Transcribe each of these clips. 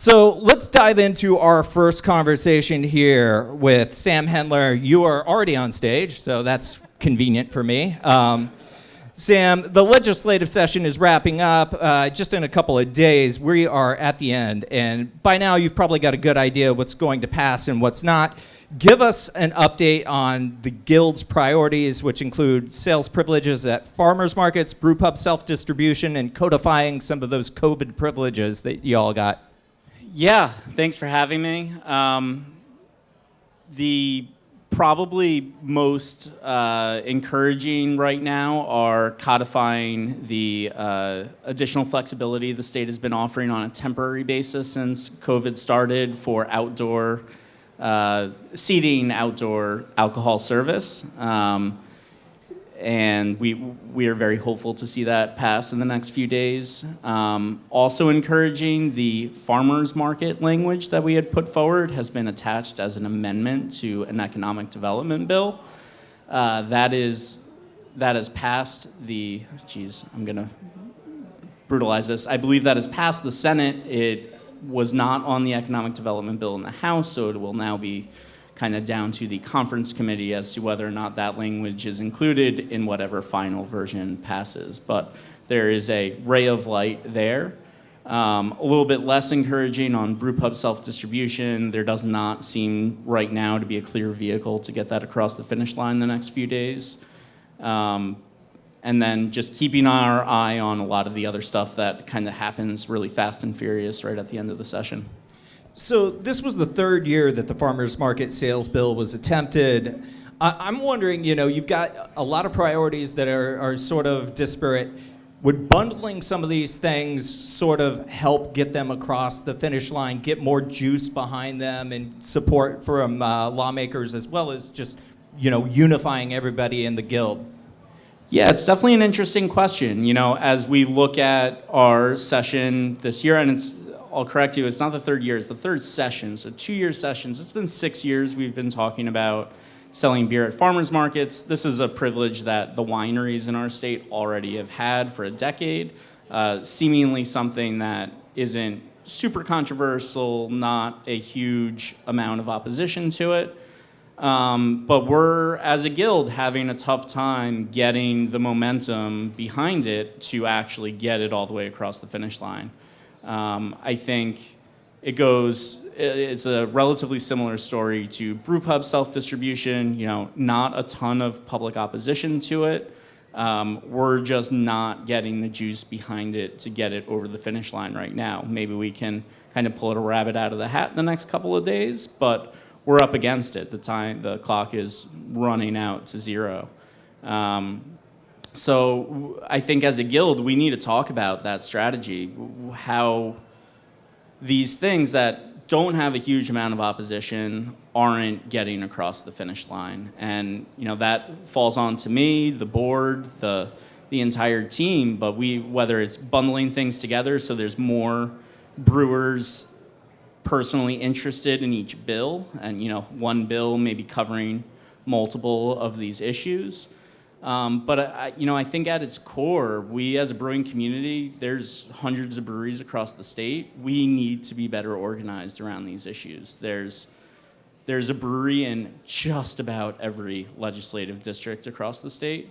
So let's dive into our first conversation here with Sam Hendler. You are already on stage, so that's convenient for me. Sam, the legislative session is wrapping up just in a couple of days. We are at the end, and by now you've probably got a good idea what's going to pass and what's not. Give us an update on the Guild's priorities, which include sales privileges at farmers markets, brew pub self-distribution, and codifying some of those COVID privileges that you all got. Yeah, thanks for having me. The probably most encouraging right now are codifying the additional flexibility the state has been offering on a temporary basis since COVID started for outdoor seating, outdoor alcohol service. And we are very hopeful to see that pass in the next few days. Also encouraging, the farmers market language that we had put forward has been attached as an amendment to an economic development bill. That has passed the, I'm gonna brutalize this. I believe that has passed the Senate. It was not on the economic development bill in the House, so it will now be kind of down to the conference committee as to whether or not that language is included in whatever final version passes. But there is a ray of light there. A little bit less encouraging on brew pub self-distribution. There does not seem right now to be a clear vehicle to get that across the finish line the next few days. And then just keeping our eye on a lot of the other stuff that kind of happens really fast and furious right at the end of the session. So this was the third year that the farmers market sales bill was attempted. I'm wondering, you've got a lot of priorities that are sort of disparate. Would bundling some of these things sort of help get them across the finish line, get more juice behind them and support from lawmakers, as well as just, unifying everybody in the Guild? Yeah, it's definitely an interesting question. As we look at our session this year, and I'll correct you, it's not the third year, it's the third session, so 2-year sessions. It's been 6 years we've been talking about selling beer at farmers markets. This is a privilege that the wineries in our state already have had for a decade, seemingly something that isn't super controversial, not a huge amount of opposition to it. But we're, as a guild, having a tough time getting the momentum behind it to actually get it all the way across the finish line. I think it's a relatively similar story to brew pub self-distribution, not a ton of public opposition to it. We're just not getting the juice behind it to get it over the finish line right now. Maybe we can kind of pull a rabbit out of the hat in the next couple of days, but we're up against it. The clock is running out to zero. So I think as a guild, we need to talk about that strategy, how these things that don't have a huge amount of opposition aren't getting across the finish line. And that falls on to me, the board, the entire team, but whether it's bundling things together so there's more brewers personally interested in each bill, and one bill maybe covering multiple of these issues. But I think at its core, we as a brewing community, there's hundreds of breweries across the state. We need to be better organized around these issues. There's a brewery in just about every legislative district across the state.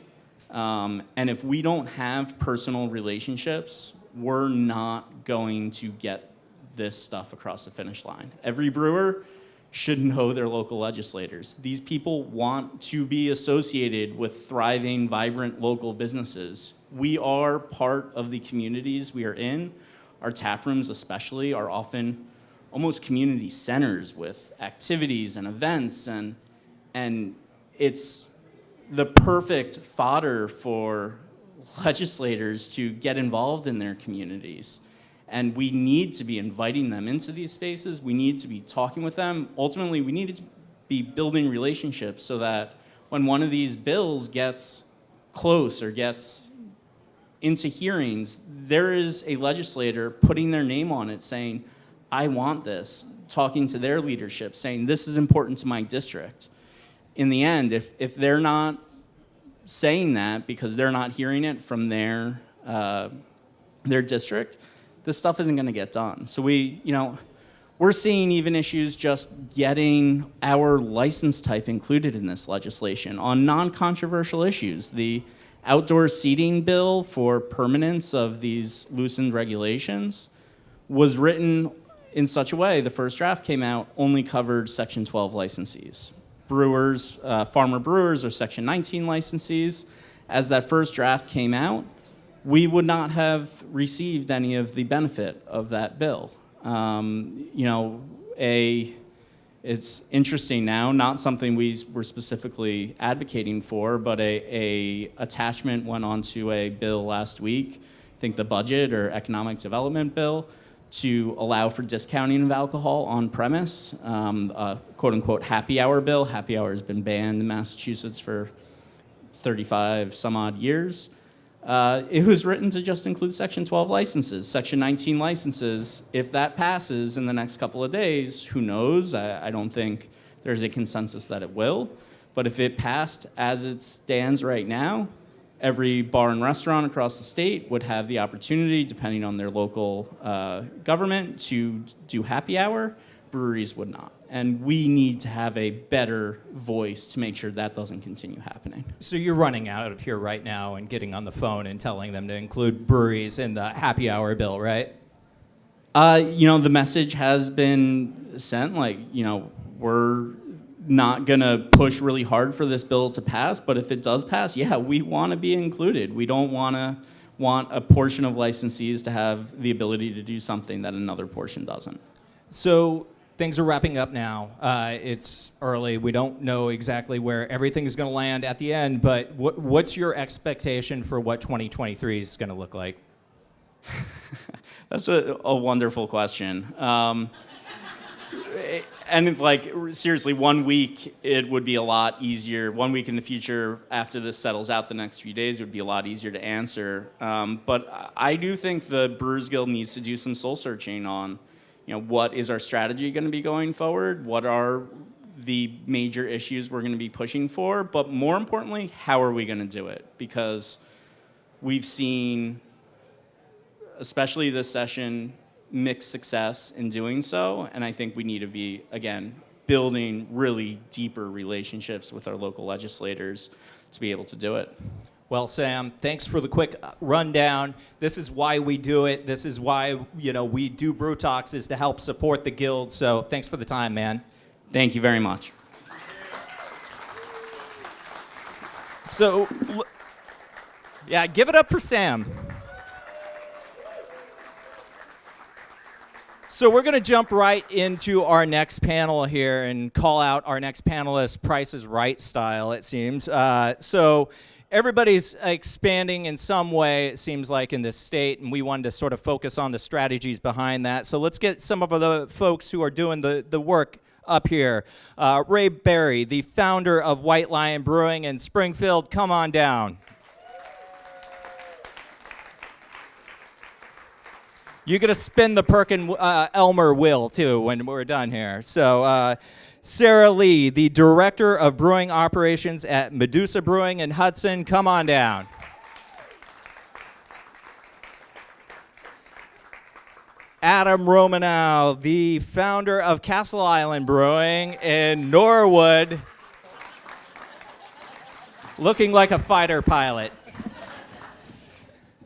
And if we don't have personal relationships, we're not going to get this stuff across the finish line. Every brewer should know their local legislators. These people want to be associated with thriving, vibrant local businesses. We are part of the communities we are in. Our tap rooms especially are often almost community centers with activities and events, and it's the perfect fodder for legislators to get involved in their communities. And we need to be inviting them into these spaces. We need to be talking with them. Ultimately, we need to be building relationships so that when one of these bills gets close or gets into hearings, there is a legislator putting their name on it saying, I want this, talking to their leadership, saying this is important to my district. In the end, if they're not saying that because they're not hearing it from their district, this stuff isn't going to get done. So We're seeing even issues just getting our license type included in this legislation on non-controversial issues. The outdoor seating bill for permanence of these loosened regulations was written in such a way, the first draft came out, only covered Section 12 licensees. Brewers, farmer brewers are Section 19 licensees. As that first draft came out, we would not have received any of the benefit of that bill. It's interesting now, not something we were specifically advocating for, but a attachment went onto a bill last week, I think the budget or economic development bill, to allow for discounting of alcohol on premise, a quote-unquote happy hour bill. Happy hour has been banned in Massachusetts for 35 some odd years. It was written to just include Section 12 licenses. Section 19 licenses, if that passes in the next couple of days, who knows? I don't think there's a consensus that it will. But if it passed as it stands right now, every bar and restaurant across the state would have the opportunity, depending on their local government, to do happy hour. Breweries would not. And we need to have a better voice to make sure that doesn't continue happening. So you're running out of here right now and getting on the phone and telling them to include breweries in the happy hour bill, right? The message has been sent, we're not gonna push really hard for this bill to pass, but if it does pass, yeah, we wanna be included. We don't want a portion of licensees to have the ability to do something that another portion doesn't. So things are wrapping up now. It's early. We don't know exactly where everything is going to land at the end, but what's your expectation for what 2023 is going to look like? That's a wonderful question. Seriously, 1 week, it would be a lot easier. 1 week in the future, after this settles out the next few days, it would be a lot easier to answer. But I do think the Brewers Guild needs to do some soul searching on what is our strategy going to be going forward? What are the major issues we're going to be pushing for? But more importantly, how are we going to do it? Because we've seen, especially this session, mixed success in doing so. And I think we need to be, again, building really deeper relationships with our local legislators to be able to do it. Well, Sam, thanks for the quick rundown. This is why we do it. This is why, we do Brew Talks, is to help support the Guild. So thanks for the time, man. Thank you very much. So, yeah, give it up for Sam. So we're going to jump right into our next panel here and call out our next panelist, Price is Right style, it seems. So everybody's expanding in some way, it seems like, in this state, and we wanted to sort of focus on the strategies behind that. So let's get some of the folks who are doing the work up here. Ray Berry, the founder of White Lion Brewing in Springfield, come on down. You're going to spin the Perkin Elmer wheel, too, when we're done here. So Sarah Lee, the Director of Brewing Operations at Medusa Brewing in Hudson, come on down. Adam Romanow, the founder of Castle Island Brewing in Norwood, looking like a fighter pilot.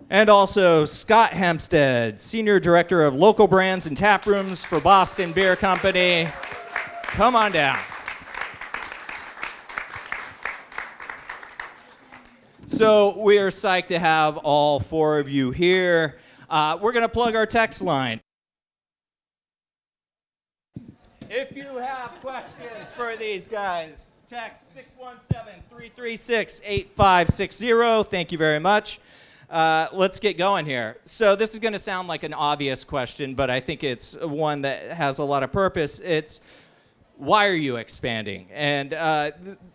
And also Scott Hempstead, Senior Director of Local Brands and Tap Rooms for Boston Beer Company. Come on down. So we are psyched to have all four of you here. We're going to plug our text line. If you have questions for these guys, text 617-336-8560. Thank you very much. Let's get going here. So this is going to sound like an obvious question, but I think it's one that has a lot of purpose. It's, why are you expanding? And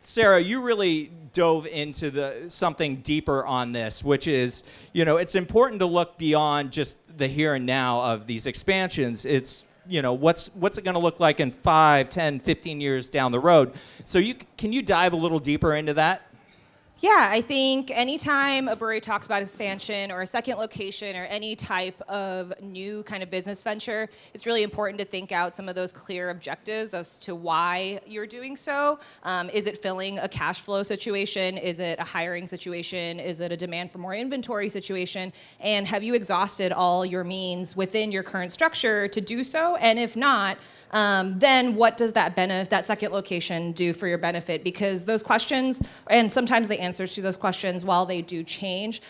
Sarah, you really dove into something deeper on this, which is, it's important to look beyond just the here and now of these expansions. It's, what's it going to look like in 5, 10, 15 years down the road? So can you dive a little deeper into that? Yeah, I think anytime a brewery talks about expansion or a second location or any type of new kind of business venture, it's really important to think out some of those clear objectives as to why you're doing so. Is it filling a cash flow situation? Is it a hiring situation? Is it a demand for more inventory situation? And have you exhausted all your means within your current structure to do so? And if not, then what does that second location do for your benefit? Because those questions, and sometimes the answers to those questions, while they do change,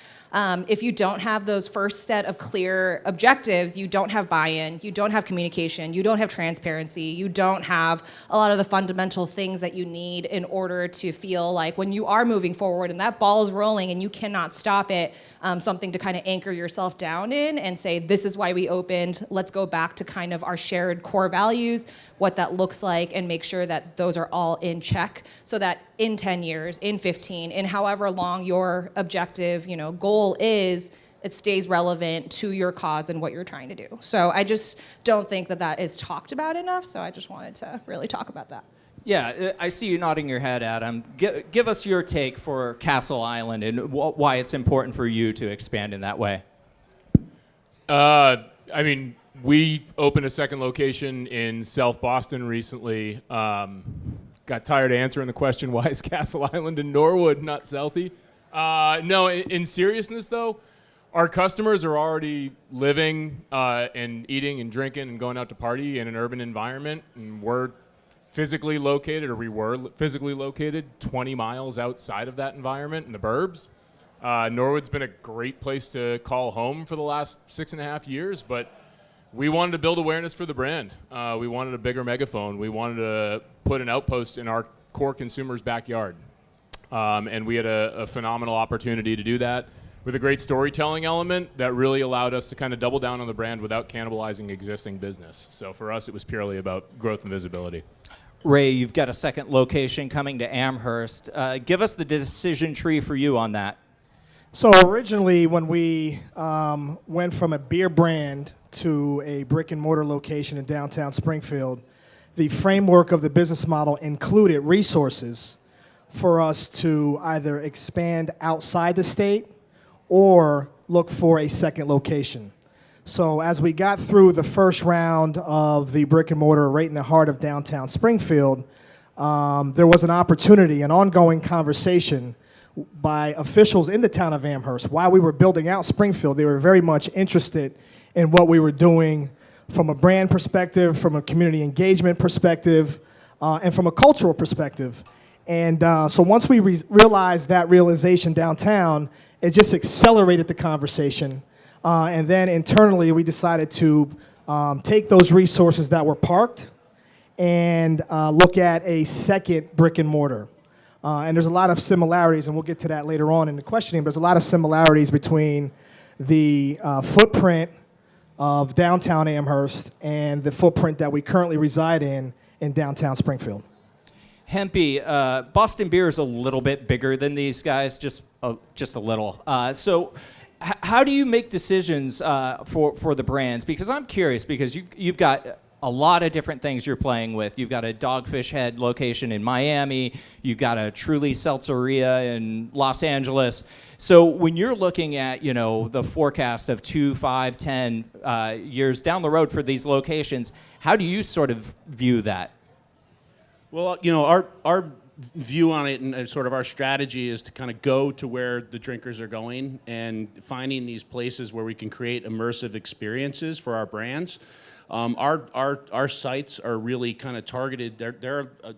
if you don't have those first set of clear objectives, you don't have buy-in, you don't have communication, you don't have transparency, you don't have a lot of the fundamental things that you need in order to feel like when you are moving forward and that ball is rolling and you cannot stop it, something to kind of anchor yourself down in and say, this is why we opened, let's go back to kind of our shared core values, what that looks like, and make sure that those are all in check so that in 10 years, in 15, in however long your objective, goal is, it stays relevant to your cause and what you're trying to do. So I just don't think that is talked about enough, so I just wanted to really talk about that. Yeah, I see you nodding your head, Adam. Give us your take for Castle Island and why it's important for you to expand in that way. We opened a second location in South Boston recently. Got tired of answering the question, why is Castle Island in Norwood, not Southie? No, in seriousness, though, our customers are already living and eating and drinking and going out to party in an urban environment, and we're physically located, or we were physically located 20 miles outside of that environment in the burbs. Norwood's been a great place to call home for the last 6.5 years, but we wanted to build awareness for the brand. We wanted a bigger megaphone. We wanted to put an outpost in our core consumer's backyard. And we had a phenomenal opportunity to do that with a great storytelling element that really allowed us to kind of double down on the brand without cannibalizing existing business. So for us, it was purely about growth and visibility. Ray, you've got a second location coming to Amherst. Give us the decision tree for you on that. So originally, when we went from a beer brand to a brick and mortar location in downtown Springfield, the framework of the business model included resources for us to either expand outside the state or look for a second location. So as we got through the first round of the brick and mortar right in the heart of downtown Springfield, there was an opportunity, an ongoing conversation by officials in the town of Amherst. While we were building out Springfield, they were very much interested in what we were doing from a brand perspective, from a community engagement perspective, and from a cultural perspective. And so once we realized that realization downtown, it just accelerated the conversation. And then internally, we decided to take those resources that were parked and look at a second brick and mortar. And there's a lot of similarities, and we'll get to that later on in the questioning. There's a lot of similarities between the footprint of downtown Amherst and the footprint that we currently reside in downtown Springfield. Hempy, Boston Beer is a little bit bigger than these guys, just a little. So how do you make decisions for the brands? Because I'm curious, because you've got a lot of different things you're playing with. You've got a Dogfish Head location in Miami. You've got a Truly Seltzeria in Los Angeles. So when you're looking at, the forecast of 2, 5, 10 years down the road for these locations, how do you sort of view that? Well, our view on it and sort of our strategy is to kind of go to where the drinkers are going and finding these places where we can create immersive experiences for our brands. Our sites are really kind of targeted. They're a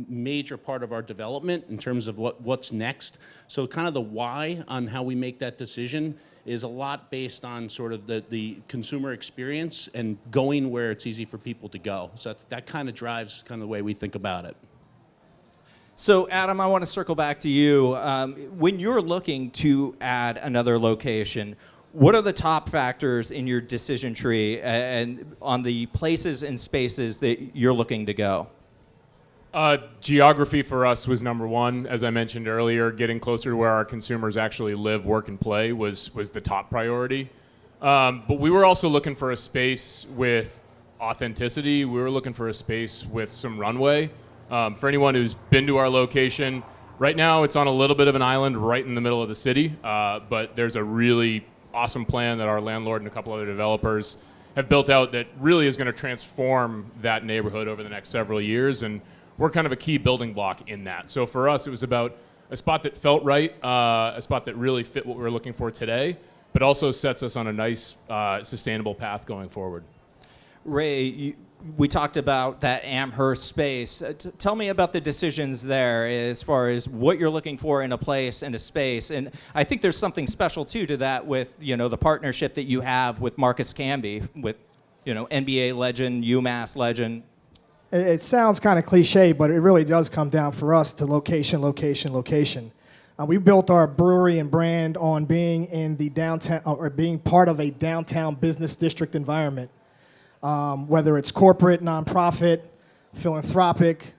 major part of our development in terms of what's next. So kind of the why on how we make that decision is a lot based on sort of the consumer experience and going where it's easy for people to go. So that kind of drives kind of the way we think about it. So, Adam, I want to circle back to you. When you're looking to add another location, what are the top factors in your decision tree and on the places and spaces that you're looking to go? Geography for us was number one. As I mentioned earlier, getting closer to where our consumers actually live, work, and play was the top priority. But we were also looking for a space with authenticity. We were looking for a space with some runway. For anyone who's been to our location, Right now, it's on a little bit of an island right in the middle of the city, but there's a really awesome plan that our landlord and a couple other developers have built out that really is going to transform that neighborhood over the next several years, and we're kind of a key building block in that. So for us, it was about a spot that felt right, a spot that really fit what we were looking for today, but also sets us on a nice, sustainable path going forward. Ray, we talked about that Amherst space. Tell me about the decisions there as far as what you're looking for in a place and a space. And I think there's something special too to that with, the partnership that you have with Marcus Camby, with, NBA legend, UMass legend. It sounds kind of cliche, but it really does come down for us to location, location, location. We built our brewery and brand on being in the downtown, or being part of a downtown business district environment. Whether it's corporate, nonprofit, philanthropic,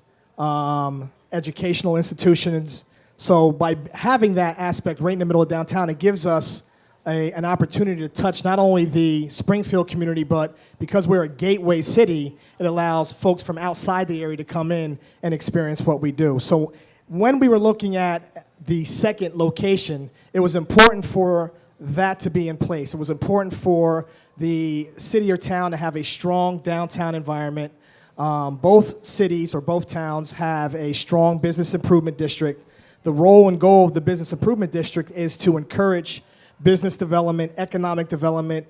educational institutions. So by having that aspect right in the middle of downtown, it gives us an opportunity to touch not only the Springfield community, but because we're a gateway city, it allows folks from outside the area to come in and experience what we do. So when we were looking at the second location, it was important for that to be in place. It was important for the city or town to have a strong downtown environment. Both cities or both towns have a strong business improvement district. The role and goal of the business improvement district is to encourage business development, economic development,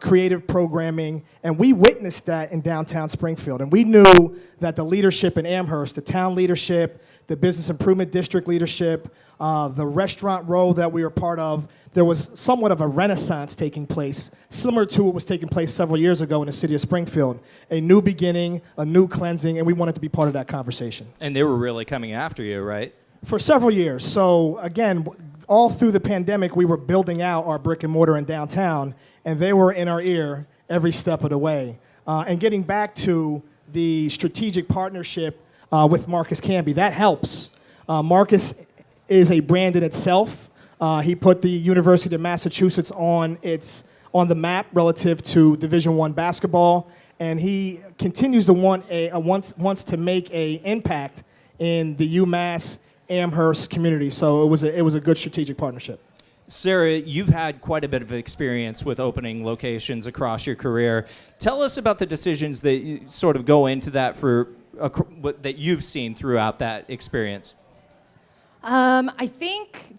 creative programming, and we witnessed that in downtown Springfield. And we knew that the leadership in Amherst, the town leadership, the business improvement district leadership, the restaurant row that we were part of, there was somewhat of a renaissance taking place, similar to what was taking place several years ago in the city of Springfield. A new beginning, a new cleansing, and we wanted to be part of that conversation. And they were really coming after you, right? For several years. So again, all through the pandemic, we were building out our brick and mortar in downtown, and they were in our ear every step of the way. And getting back to the strategic partnership with Marcus Camby, that helps. Marcus is a brand in itself. He put the University of Massachusetts on the map relative to Division I basketball, and he continues to wants to make an impact in the UMass Amherst community. So it was a good strategic partnership. Sarah, you've had quite a bit of experience with opening locations across your career. Tell us about the decisions that you sort of go into that that you've seen throughout that experience. I think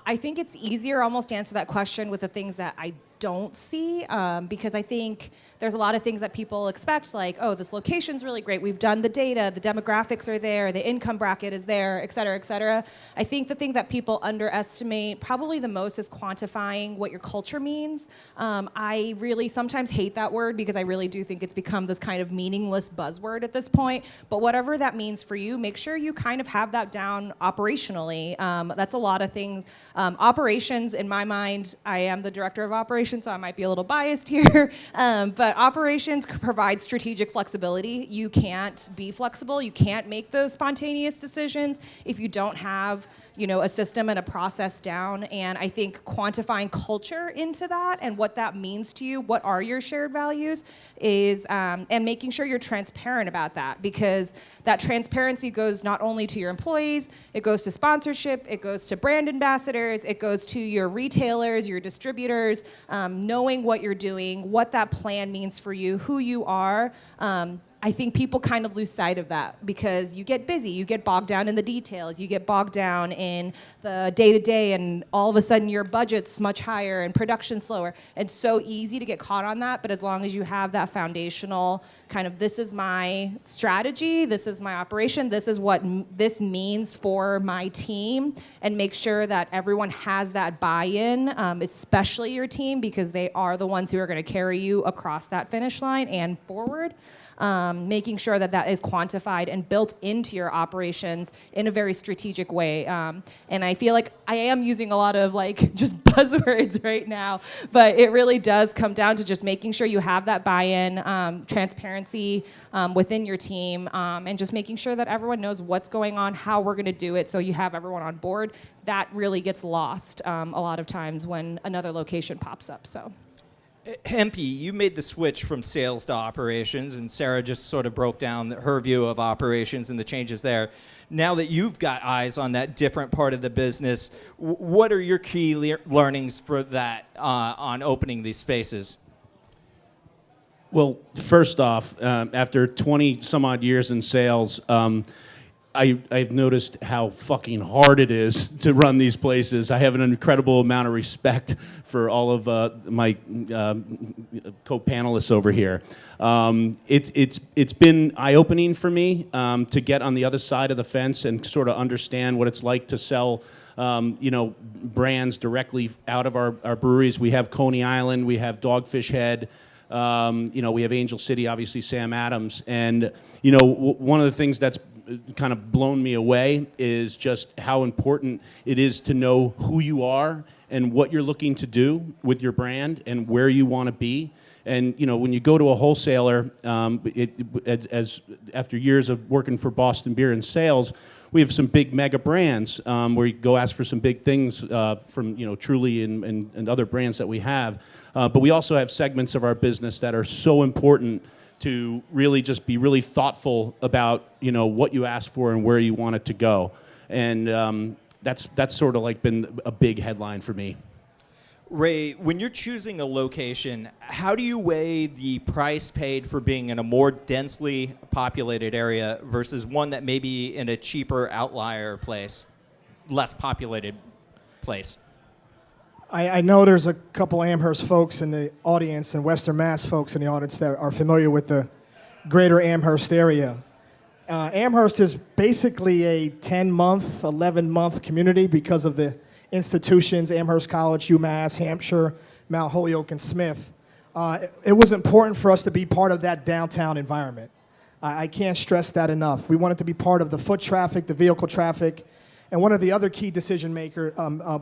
I think it's easier almost to answer that question with the things that I don't see, because I think there's a lot of things that people expect, like, oh, this location's really great. We've done the data, the demographics are there, the income bracket is there, et cetera, et cetera. I think the thing that people underestimate probably the most is quantifying what your culture means. I really sometimes hate that word because I really do think it's become this kind of meaningless buzzword at this point. But whatever that means for you, make sure you kind of have that down operationally. That's a lot of things. Operations, in my mind, I am the director of operations, so I might be a little biased here, but operations provide strategic flexibility. You can't be flexible. You can't make those spontaneous decisions if you don't have, a system and a process down. And I think quantifying culture into that and what that means to you, what are your shared values, is and making sure you're transparent about that, because that transparency goes not only to your employees, it goes to sponsorship, it goes to brand ambassadors, it goes to your retailers, your distributors, knowing what you're doing, what that plan means for you, who you are. I think people kind of lose sight of that because you get busy, you get bogged down in the details, you get bogged down in the day-to-day, and all of a sudden your budget's much higher and production's slower. It's so easy to get caught on that, but as long as you have that foundational kind of, this is my strategy, this is my operation, this is what this means for my team, and make sure that everyone has that buy-in, especially your team, because they are the ones who are going to carry you across that finish line and forward. Making sure that that is quantified and built into your operations in a very strategic way. And I feel like I am using a lot of just buzzwords right now, but it really does come down to just making sure you have that buy-in, transparency within your team, and just making sure that everyone knows what's going on, how we're going to do it, so you have everyone on board. That really gets lost a lot of times when another location pops up. So. Hempy, you made the switch from sales to operations, and Sarah just sort of broke down her view of operations and the changes there. Now that you've got eyes on that different part of the business, what are your key learnings for that on opening these spaces? Well, first off, after 20 some odd years in sales, I've noticed how fucking hard it is to run these places. I have an incredible amount of respect for all of my co-panelists over here. It's been eye-opening for me to get on the other side of the fence and sort of understand what it's like to sell brands directly out of our breweries. We have Coney Island, we have Dogfish Head, we have Angel City, obviously Sam Adams, and one of the things that's kind of blown me away is just how important it is to know who you are and what you're looking to do with your brand and where you want to be. And when you go to a wholesaler, as after years of working for Boston Beer in sales, we have some big mega brands where you go ask for some big things from Truly and other brands that we have. But we also have segments of our business that are so important to really just be really thoughtful about what you ask for and where you want it to go. And that's sort of like been a big headline for me. Ray, when you're choosing a location, how do you weigh the price paid for being in a more densely populated area versus one that may be in a cheaper outlier place, less populated place? I know there's a couple Amherst folks in the audience and Western Mass folks in the audience that are familiar with the greater Amherst area. Amherst is basically a 10-month, 11-month community because of the institutions, Amherst College, UMass, Hampshire, Mount Holyoke, and Smith. It was important for us to be part of that downtown environment. I can't stress that enough. We wanted to be part of the foot traffic, the vehicle traffic, and one of the other key decision maker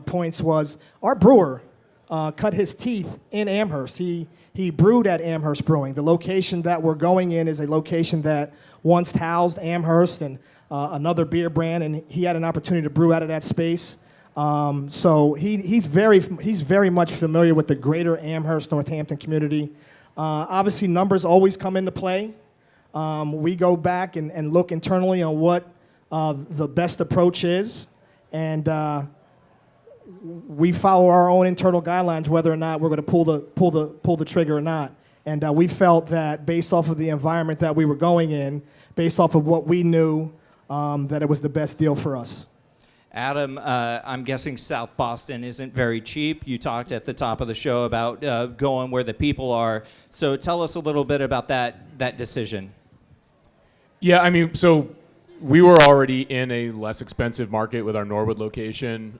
points was our brewer cut his teeth in Amherst. He brewed at Amherst Brewing. The location that we're going in is a location that once housed Amherst and another beer brand, and he had an opportunity to brew out of that space. So he's very much familiar with the greater Amherst, Northampton community. Obviously, numbers always come into play. We go back and look internally on what the best approach is, and we follow our own internal guidelines whether or not we're going to pull the trigger or not. And we felt that based off of the environment that we were going in, based off of what we knew, that it was the best deal for us. Adam, I'm guessing South Boston isn't very cheap. You talked at the top of the show about going where the people are. So tell us a little bit about that decision. Yeah, so we were already in a less expensive market with our Norwood location.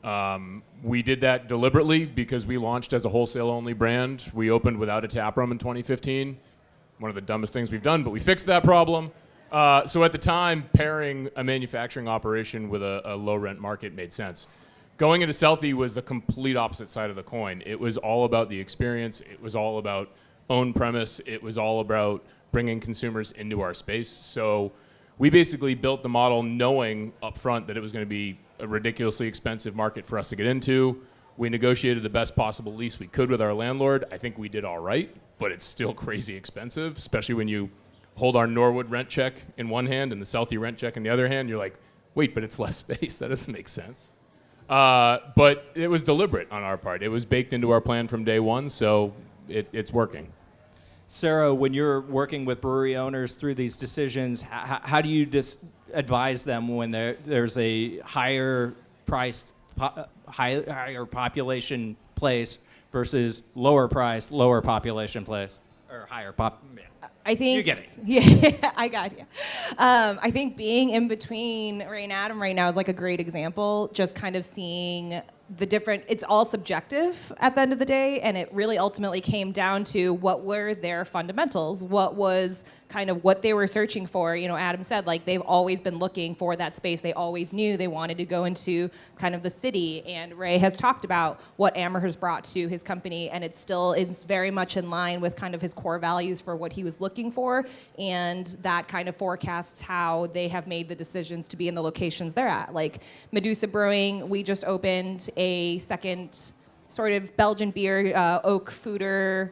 We did that deliberately because we launched as a wholesale-only brand. We opened without a tap room in 2015. One of the dumbest things we've done, but we fixed that problem. So at the time, pairing a manufacturing operation with a low-rent market made sense. Going into Southie was the complete opposite side of the coin. It was all about the experience. It was all about own premise. It was all about bringing consumers into our space. So we basically built the model knowing up front that it was going to be a ridiculously expensive market for us to get into. We negotiated the best possible lease we could with our landlord. I think we did all right, but it's still crazy expensive, especially when you hold our Norwood rent check in one hand and the Southie rent check in the other hand. You're like, wait, but it's less space. That doesn't make sense. But it was deliberate on our part. It was baked into our plan from day one, so it's working. Sarah, when you're working with brewery owners through these decisions, how do you advise them when there's a higher priced, higher population place versus lower price, lower population place, or higher pop? I think you get it. Yeah, I got you. I think being in between Ray and Adam right now is like a great example. Just kind of seeing the different. It's all subjective at the end of the day, and it really ultimately came down to what were their fundamentals. What was kind of what they were searching for. Adam said like they've always been looking for that space. They always knew they wanted to go into kind of the city. And Ray has talked about what Amherst brought to his company, and it's very much in line with kind of his core values for what he was looking for, and that kind of forecasts how they have made the decisions to be in the locations they're at. Like Medusa Brewing, we just opened a second sort of Belgian beer oak foeder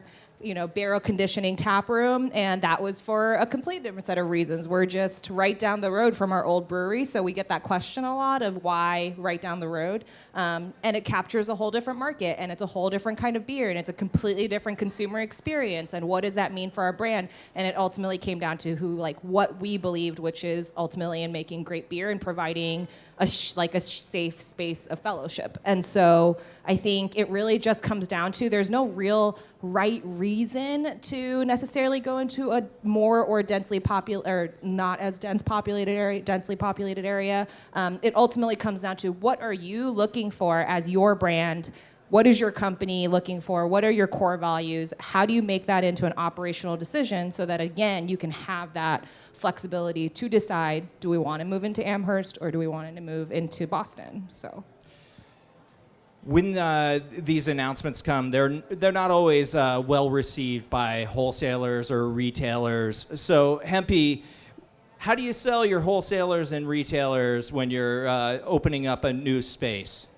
barrel conditioning tap room, and that was for a completely different set of reasons. We're just right down the road from our old brewery, so we get that question a lot of why right down the road. And it captures a whole different market, and it's a whole different kind of beer, and it's a completely different consumer experience, and what does that mean for our brand? And it ultimately came down to what we believed, which is ultimately in making great beer and providing a safe space of fellowship. And so I think it really just comes down to there's no real right reason to necessarily go into a more or densely popular or not as densely populated area. It ultimately comes down to what are you looking for as your brand? What is your company looking for? What are your core values? How do you make that into an operational decision so that, again, you can have that flexibility to decide, do we want to move into Amherst or do we want to move into Boston? So, when these announcements come, they're not always well received by wholesalers or retailers. So, Hempy, how do you sell your wholesalers and retailers when you're opening up a new space?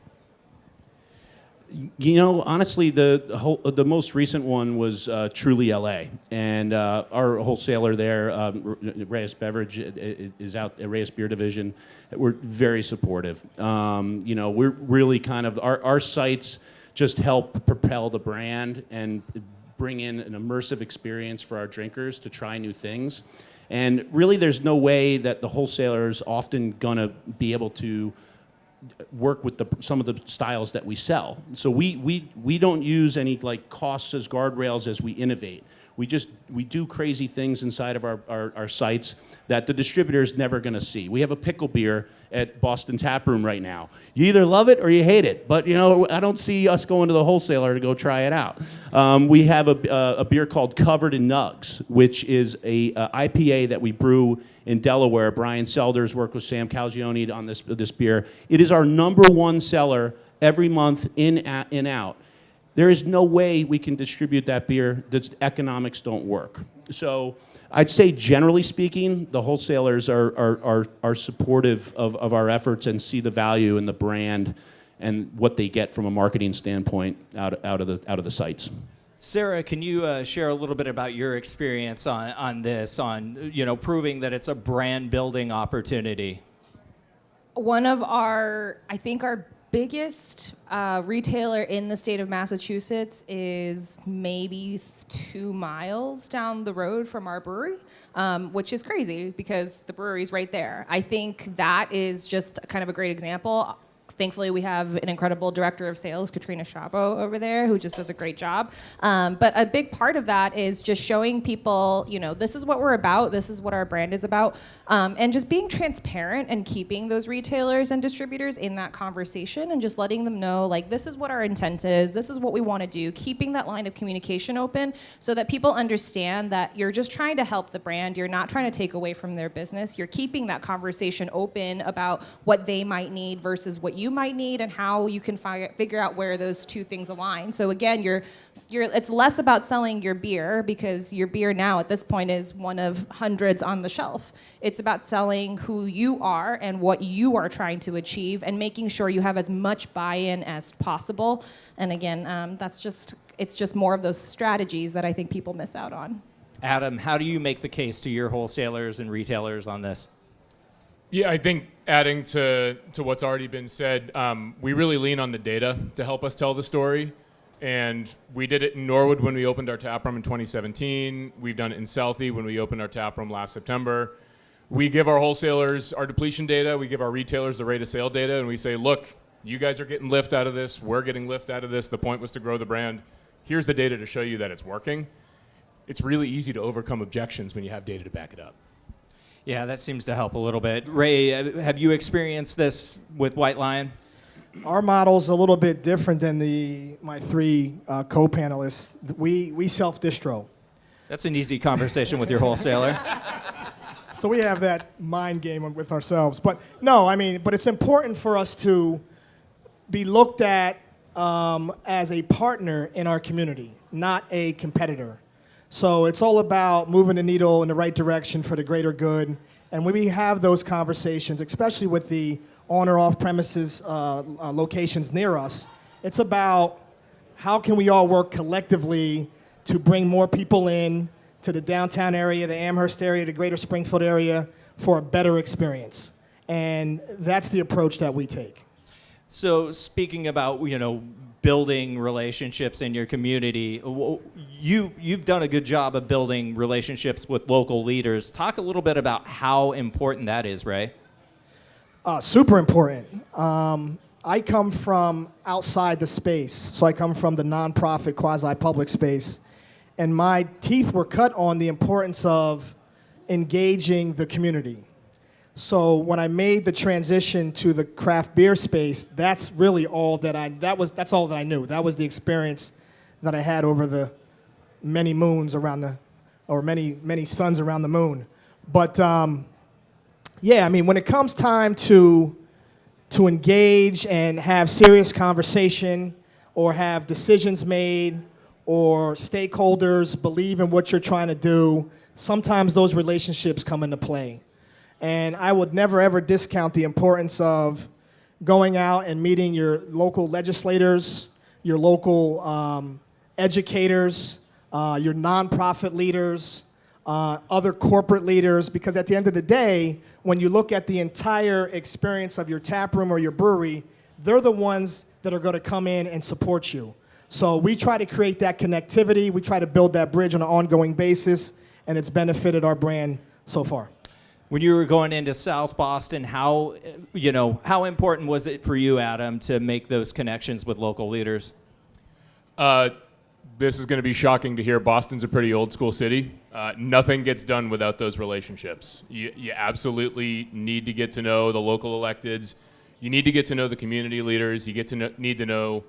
Honestly, the most recent one was Truly LA, and our wholesaler there, Reyes Beverage, is out at Reyes Beer Division. We're very supportive. We're really kind of our sites just help propel the brand and bring in an immersive experience for our drinkers to try new things. And really, there's no way that the wholesaler is often gonna be able to work with some of the styles that we sell. So we don't use any costs as guardrails as we innovate. We do crazy things inside of our sites that the distributor's never gonna see. We have a pickle beer at Boston Tap Room right now. You either love it or you hate it, but I don't see us going to the wholesaler to go try it out. We have a beer called Covered in Nugs, which is a IPA that we brew in Delaware. Brian Selders worked with Sam Calgione on this beer. It is our #1 seller every month in out. There is no way we can distribute that beer. The economics don't work. So I'd say, generally speaking, the wholesalers are supportive of our efforts and see the value in the brand and what they get from a marketing standpoint out of the sites. Sarah, can you share a little bit about your experience on this, proving that it's a brand building opportunity? One of our biggest retailer in the state of Massachusetts is maybe 2 miles down the road from our brewery, which is crazy because the brewery's right there. I think that is just kind of a great example. Thankfully, we have an incredible director of sales, Katrina Schabo, over there, who just does a great job. But a big part of that is just showing people, this is what we're about, this is what our brand is about, and just being transparent and keeping those retailers and distributors in that conversation and just letting them know, this is what our intent is, this is what we want to do, keeping that line of communication open so that people understand that you're just trying to help the brand, you're not trying to take away from their business, you're keeping that conversation open about what they might need versus what you might need and how you can figure out where those two things align. So again, it's less about selling your beer because your beer now at this point is one of hundreds on the shelf. It's about selling who you are and what you are trying to achieve and making sure you have as much buy-in as possible. And again, it's just more of those strategies that I think people miss out on. Adam, how do you make the case to your wholesalers and retailers on this? Yeah, I think adding to what's already been said, we really lean on the data to help us tell the story. And we did it in Norwood when we opened our taproom in 2017. We've done it in Southie when we opened our taproom last September. We give our wholesalers our depletion data. We give our retailers the rate of sale data. And we say, look, you guys are getting lift out of this. We're getting lift out of this. The point was to grow the brand. Here's the data to show you that it's working. It's really easy to overcome objections when you have data to back it up. Yeah, that seems to help a little bit. Ray, have you experienced this with White Lion? Our model's a little bit different than my 3 co-panelists. We self-distro. That's an easy conversation with your wholesaler. So we have that mind game with ourselves. But no, but it's important for us to be looked at as a partner in our community, not a competitor. So it's all about moving the needle in the right direction for the greater good. And when we have those conversations, especially with the on or off premises locations near us, it's about how can we all work collectively to bring more people in to the downtown area, the Amherst area, the greater Springfield area for a better experience. And that's the approach that we take. So speaking about, building relationships in your community, you've done a good job of building relationships with local leaders. Talk a little bit about how important that is, Ray. Super important. I come from outside the space, so I come from the nonprofit quasi-public space, and my teeth were cut on the importance of engaging the community. So when I made the transition to the craft beer space, that's really all that's all that I knew. That was the experience that I had over the many moons many suns around the moon. But when it comes time to engage and have serious conversation or have decisions made or stakeholders believe in what you're trying to do, sometimes those relationships come into play. And I would never, ever discount the importance of going out and meeting your local legislators, your local educators, your nonprofit leaders, other corporate leaders, because at the end of the day, when you look at the entire experience of your tap room or your brewery, they're the ones that are going to come in and support you. So we try to create that connectivity. We try to build that bridge on an ongoing basis, and it's benefited our brand so far. When you were going into South Boston, how important was it for you, Adam, to make those connections with local leaders? This is going to be shocking to hear. Boston's a pretty old school city. Nothing gets done without those relationships. You absolutely need to get to know the local electeds. You need to get to know the community leaders. You need to know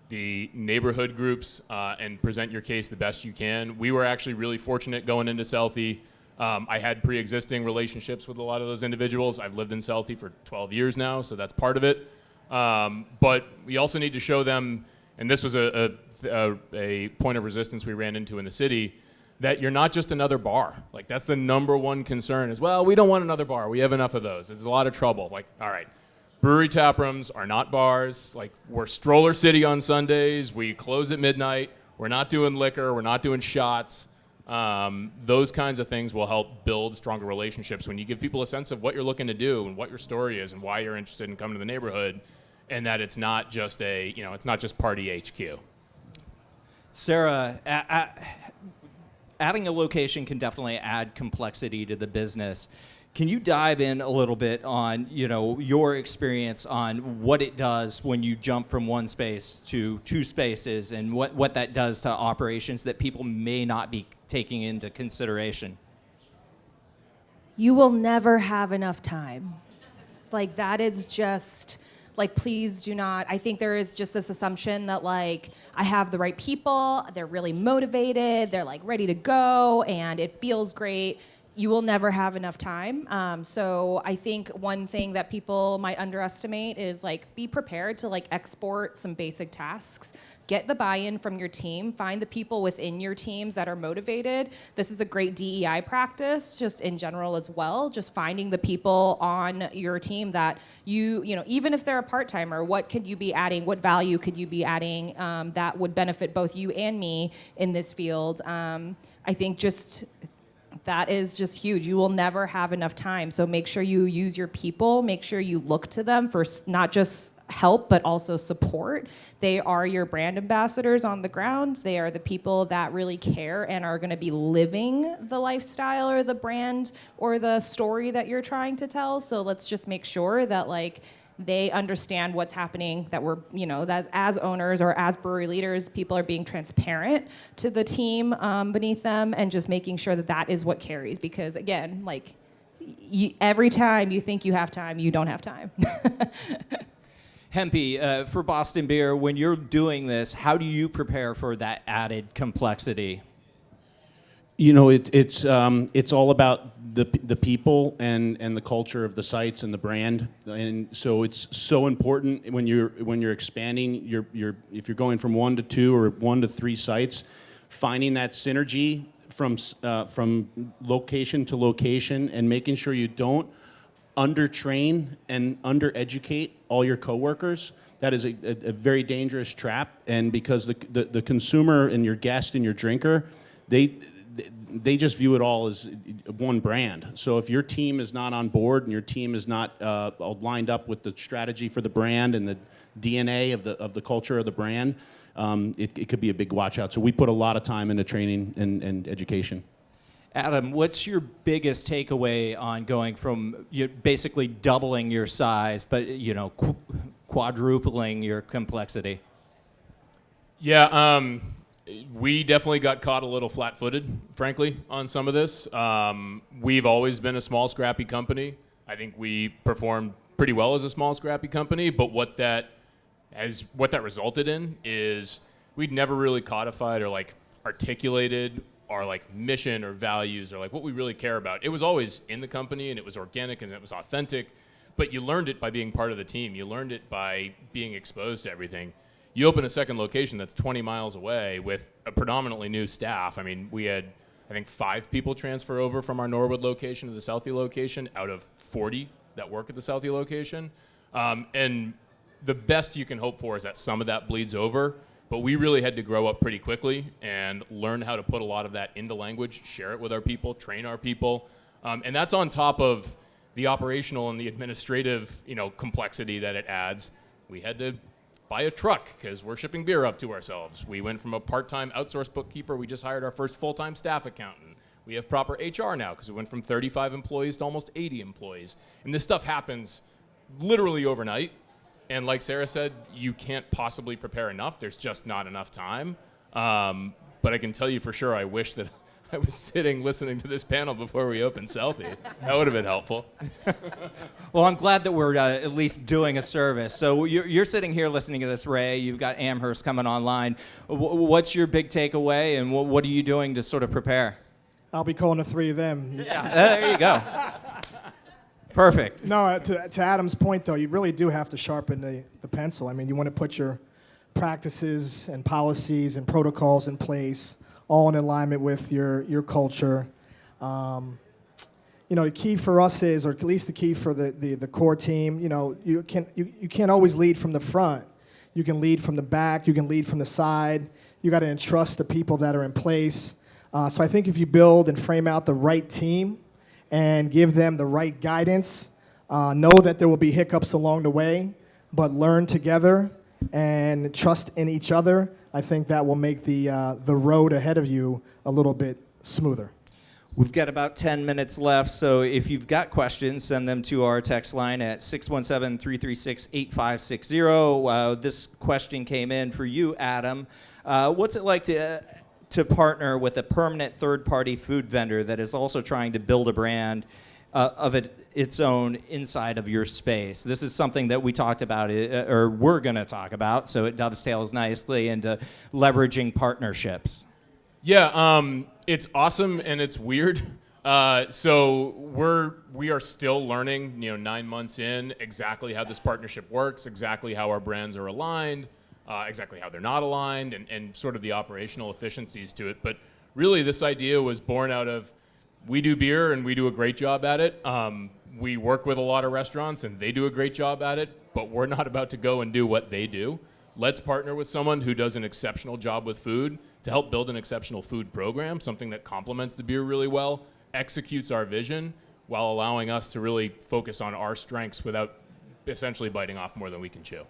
the neighborhood groups and present your case the best you can. We were actually really fortunate going into Southie. I had pre-existing relationships with a lot of those individuals. I've lived in Southie for 12 years now, so that's part of it. But we also need to show them, and this was a point of resistance we ran into in the city, that you're not just another bar. Like, that's the number one concern is, well, we don't want another bar. We have enough of those. It's a lot of trouble. Like, all right, brewery tap rooms are not bars. Like, we're stroller city on Sundays. We close at midnight. We're not doing liquor. We're not doing shots. Those kinds of things will help build stronger relationships when you give people a sense of what you're looking to do and what your story is and why you're interested in coming to the neighborhood, and that it's not just it's not just party HQ. Sarah, adding a location can definitely add complexity to the business. Can you dive in a little bit on, your experience on what it does when you jump from one space to two spaces and what that does to operations that people may not be taking into consideration? You will never have enough time. Like, that is just, please do not. I think there is just this assumption that, I have the right people, they're really motivated, they're, ready to go, and it feels great. You will never have enough time. So I think one thing that people might underestimate is be prepared to export some basic tasks, get the buy-in from your team, find the people within your teams that are motivated. This is a great DEI practice just in general as well, just finding the people on your team that even if they're a part-timer, what could you be adding, what value could you be adding that would benefit both you and me in this field. I think that is just huge. You will never have enough time. So make sure you use your people. Make sure you look to them for not just help, but also support. They are your brand ambassadors on the ground. They are the people that really care and are going to be living the lifestyle or the brand or the story that you're trying to tell. So let's just make sure that they understand what's happening, that we're, that as owners or as brewery leaders, people are being transparent to the team beneath them and just making sure that that is what carries. Because again, every time you think you have time, you don't have time. Hempy, for Boston Beer, when you're doing this, how do you prepare for that added complexity? It's all about the people and the culture of the sites and the brand, and so it's so important when you're expanding. If you're going from 1 to 2 or 1 to 3 sites, finding that synergy from location to location and making sure you don't undertrain and undereducate all your coworkers, that is a very dangerous trap. And because the consumer and your guest and your drinker, they just view it all as one brand. So if your team is not on board and your team is not lined up with the strategy for the brand and the DNA of the culture of the brand, it could be a big watch out. So we put a lot of time into training and education. Adam, what's your biggest takeaway on going from basically doubling your size, but quadrupling your complexity? Yeah, we definitely got caught a little flat-footed, frankly, on some of this. We've always been a small, scrappy company. I think we performed pretty well as a small, scrappy company, but what that resulted in is we'd never really codified or articulated our mission or values or what we really care about. It was always in the company and it was organic and it was authentic, but you learned it by being part of the team. You learned it by being exposed to everything. You open a second location that's 20 miles away with a predominantly new staff. I mean, we had, I think, 5 people transfer over from our Norwood location to the Southie location out of 40 that work at the Southie location. And the best you can hope for is that some of that bleeds over, but we really had to grow up pretty quickly and learn how to put a lot of that into language, share it with our people, train our people. And that's on top of the operational and the administrative, complexity that it adds. We had to buy a truck because we're shipping beer up to ourselves. We went from a part-time outsourced bookkeeper. We just hired our first full-time staff accountant. We have proper HR now because we went from 35 employees to almost 80 employees. And this stuff happens literally overnight. And like Sarah said, you can't possibly prepare enough. There's just not enough time. But I can tell you for sure, I wish that I was sitting listening to this panel before we opened Southie. That would have been helpful. Well, I'm glad that we're at least doing a service. So you're sitting here listening to this, Ray. You've got Amherst coming online. What's your big takeaway, and what are you doing to sort of prepare? I'll be calling the 3 of them. Yeah, there you go. Perfect. No, to Adam's point, though, you really do have to sharpen the pencil. I mean, you want to put your practices and policies and protocols in place, all in alignment with your culture. The key for us is, or at least the key for the core team, you can't always lead from the front. You can lead from the back. You can lead from the side. You got to entrust the people that are in place. So I think if you build and frame out the right team and give them the right guidance, know that there will be hiccups along the way, but learn together and trust in each other, I think that will make the road ahead of you a little bit smoother. We've got about 10 minutes left, so if you've got questions, send them to our text line at 617-336-8560. This question came in for you, Adam. What's it like to partner with a permanent third-party food vendor that is also trying to build a brand of its own inside of your space? This is something that we talked about, or we're going to talk about, so it dovetails nicely into leveraging partnerships. Yeah, it's awesome and it's weird. So we are still learning, 9 months in, exactly how this partnership works, exactly how our brands are aligned, exactly how they're not aligned, and sort of the operational efficiencies to it. But really, this idea was born out of, we do beer and we do a great job at it. We work with a lot of restaurants and they do a great job at it, but we're not about to go and do what they do. Let's partner with someone who does an exceptional job with food to help build an exceptional food program, something that complements the beer really well, executes our vision, while allowing us to really focus on our strengths without essentially biting off more than we can chew.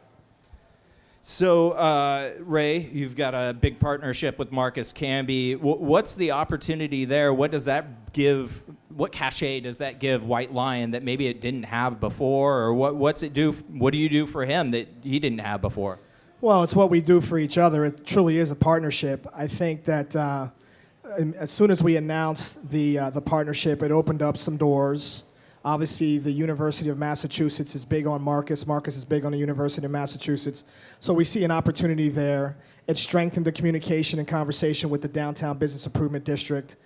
So, Ray, you've got a big partnership with Marcus Camby. What's the opportunity there? What does that give? What cachet does that give White Lion that maybe it didn't have before? Or what's it do? What do you do for him that he didn't have before? Well, it's what we do for each other. It truly is a partnership. I think that as soon as we announced the partnership, it opened up some doors. Obviously, the University of Massachusetts is big on Marcus. Marcus is big on the University of Massachusetts. So we see an opportunity there. It strengthened the communication and conversation with the Downtown Business Improvement District.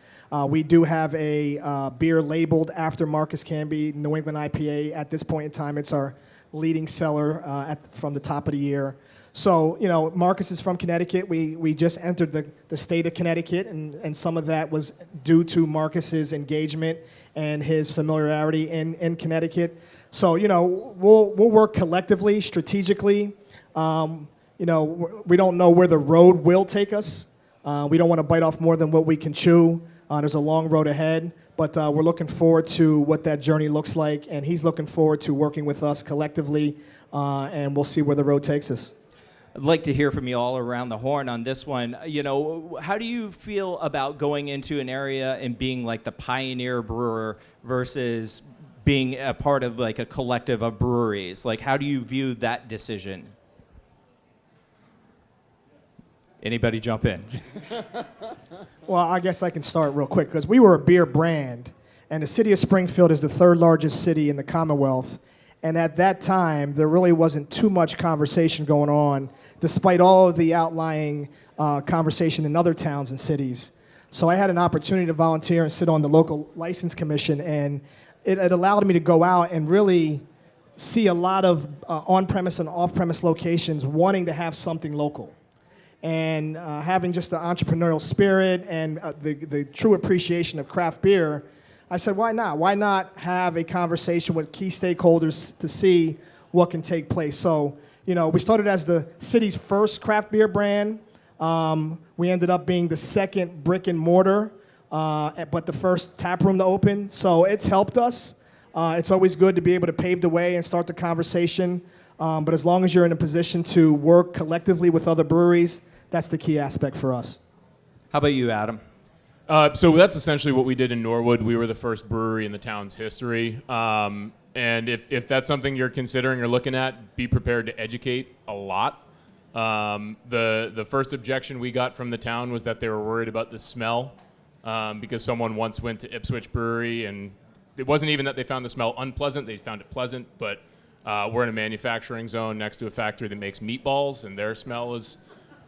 We do have a beer labeled after Marcus Camby, New England IPA. At this point in time, it's our leading seller from the top of the year. So, Marcus is from Connecticut. We just entered the state of Connecticut, and some of that was due to Marcus's engagement and his familiarity in Connecticut. So, we'll work collectively, strategically. We don't know where the road will take us. We don't want to bite off more than what we can chew. There's a long road ahead, but we're looking forward to what that journey looks like, and he's looking forward to working with us collectively, and we'll see where the road takes us. I'd like to hear from you all around the horn on this one. How do you feel about going into an area and being like the pioneer brewer versus being a part of like a collective of breweries? Like, how do you view that decision? Anybody jump in? Well, I guess I can start real quick because we were a beer brand, and the city of Springfield is the third largest city in the Commonwealth. And at that time, there really wasn't too much conversation going on, despite all of the outlying conversation in other towns and cities. So I had an opportunity to volunteer and sit on the local license commission, and it allowed me to go out and really see a lot of on-premise and off-premise locations wanting to have something local. And having just the entrepreneurial spirit and the true appreciation of craft beer, I said, why not? Why not have a conversation with key stakeholders to see what can take place? So, we started as the city's first craft beer brand. We ended up being the second brick and mortar, but the first tap room to open. So it's helped us. It's always good to be able to pave the way and start the conversation. But as long as you're in a position to work collectively with other breweries, that's the key aspect for us. How about you, Adam? So that's essentially what we did in Norwood. We were the first brewery in the town's history. And if that's something you're considering or looking at, be prepared to educate a lot. The first objection we got from the town was that they were worried about the smell because someone once went to Ipswich Brewery, and it wasn't even that they found the smell unpleasant. They found it pleasant, but we're in a manufacturing zone next to a factory that makes meatballs, and their smell is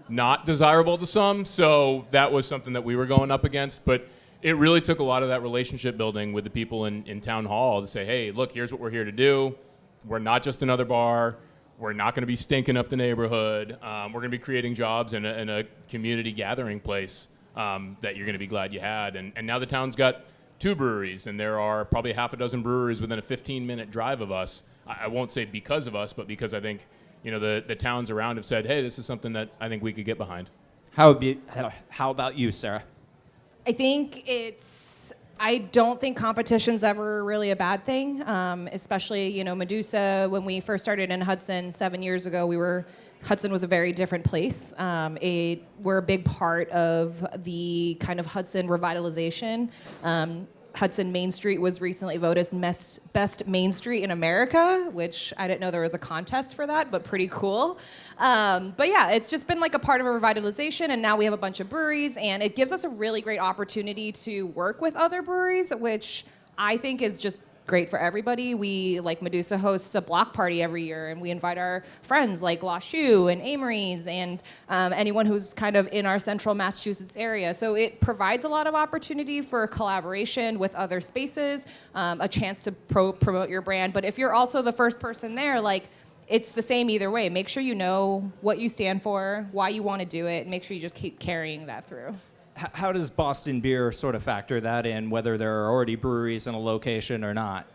not desirable to some, so that was something that we were going up against. But it really took a lot of that relationship building with the people in town hall to say, hey, look, here's what we're here to do. We're not just another bar. We're not going to be stinking up the neighborhood. We're going to be creating jobs in a community gathering place that you're going to be glad you had. And now the town's got 2 breweries, and there are probably half a dozen breweries within a 15-minute drive of us. I won't say because of us, but because I think the towns around have said, hey, this is something that I think we could get behind. How about you, Sarah? I don't think competition's ever really a bad thing, especially, Medusa, when we first started in Hudson 7 years ago, Hudson was a very different place. We're a big part of the kind of Hudson revitalization. Hudson Main Street was recently voted best Main Street in America, which I didn't know there was a contest for that, but pretty cool. But yeah, it's just been like a part of a revitalization, and now we have a bunch of breweries, and it gives us a really great opportunity to work with other breweries, which I think is just great for everybody. We, like Medusa, hosts a block party every year, and we invite our friends like La Choux and Amory's and anyone who's kind of in our central Massachusetts area. So it provides a lot of opportunity for collaboration with other spaces, a chance to promote your brand. But if you're also the first person there, it's the same either way. Make sure you know what you stand for, why you want to do it, and make sure you just keep carrying that through. How does Boston Beer sort of factor that in, whether there are already breweries in a location or not?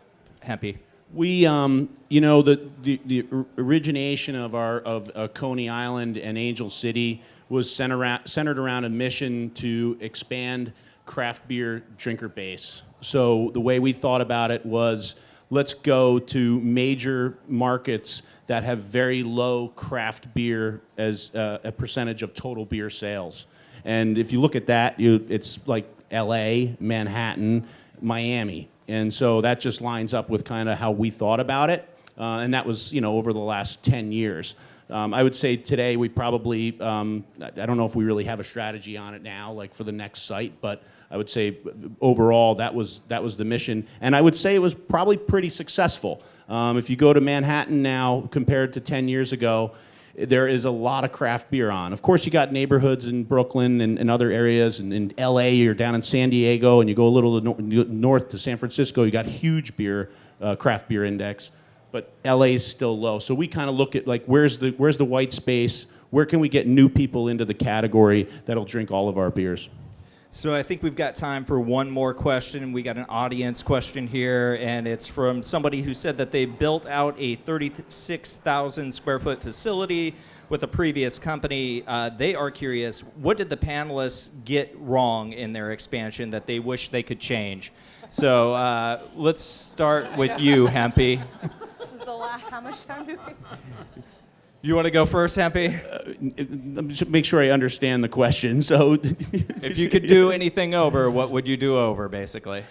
Hempy. We, the origination of Coney Island and Angel City was centered around a mission to expand craft beer drinker base. So the way we thought about it was, let's go to major markets that have very low craft beer as a percentage of total beer sales. And if you look at that, it's like LA, Manhattan, Miami. And so that just lines up with kind of how we thought about it. And that was, over the last 10 years. I would say today we probably, I don't know if we really have a strategy on it now, like for the next site, but I would say overall that was the mission. And I would say it was probably pretty successful. If you go to Manhattan now compared to 10 years ago, there is a lot of craft beer on. Of course, you got neighborhoods in Brooklyn and other areas, and in LA or down in San Diego, and you go a little north to San Francisco, you got huge craft beer index, but LA is still low. So we kind of look at where's the white space, where can we get new people into the category that'll drink all of our beers? So I think we've got time for one more question. We got an audience question here, and it's from somebody who said that they built out a 36,000 square foot facility with a previous company. They are curious, what did the panelists get wrong in their expansion that they wish they could change? So let's start with you, Hempy. This is the last. How much time do we? You want to go first, Hempy? Let me just make sure I understand the question. So, If you could do anything over, what would you do over, basically?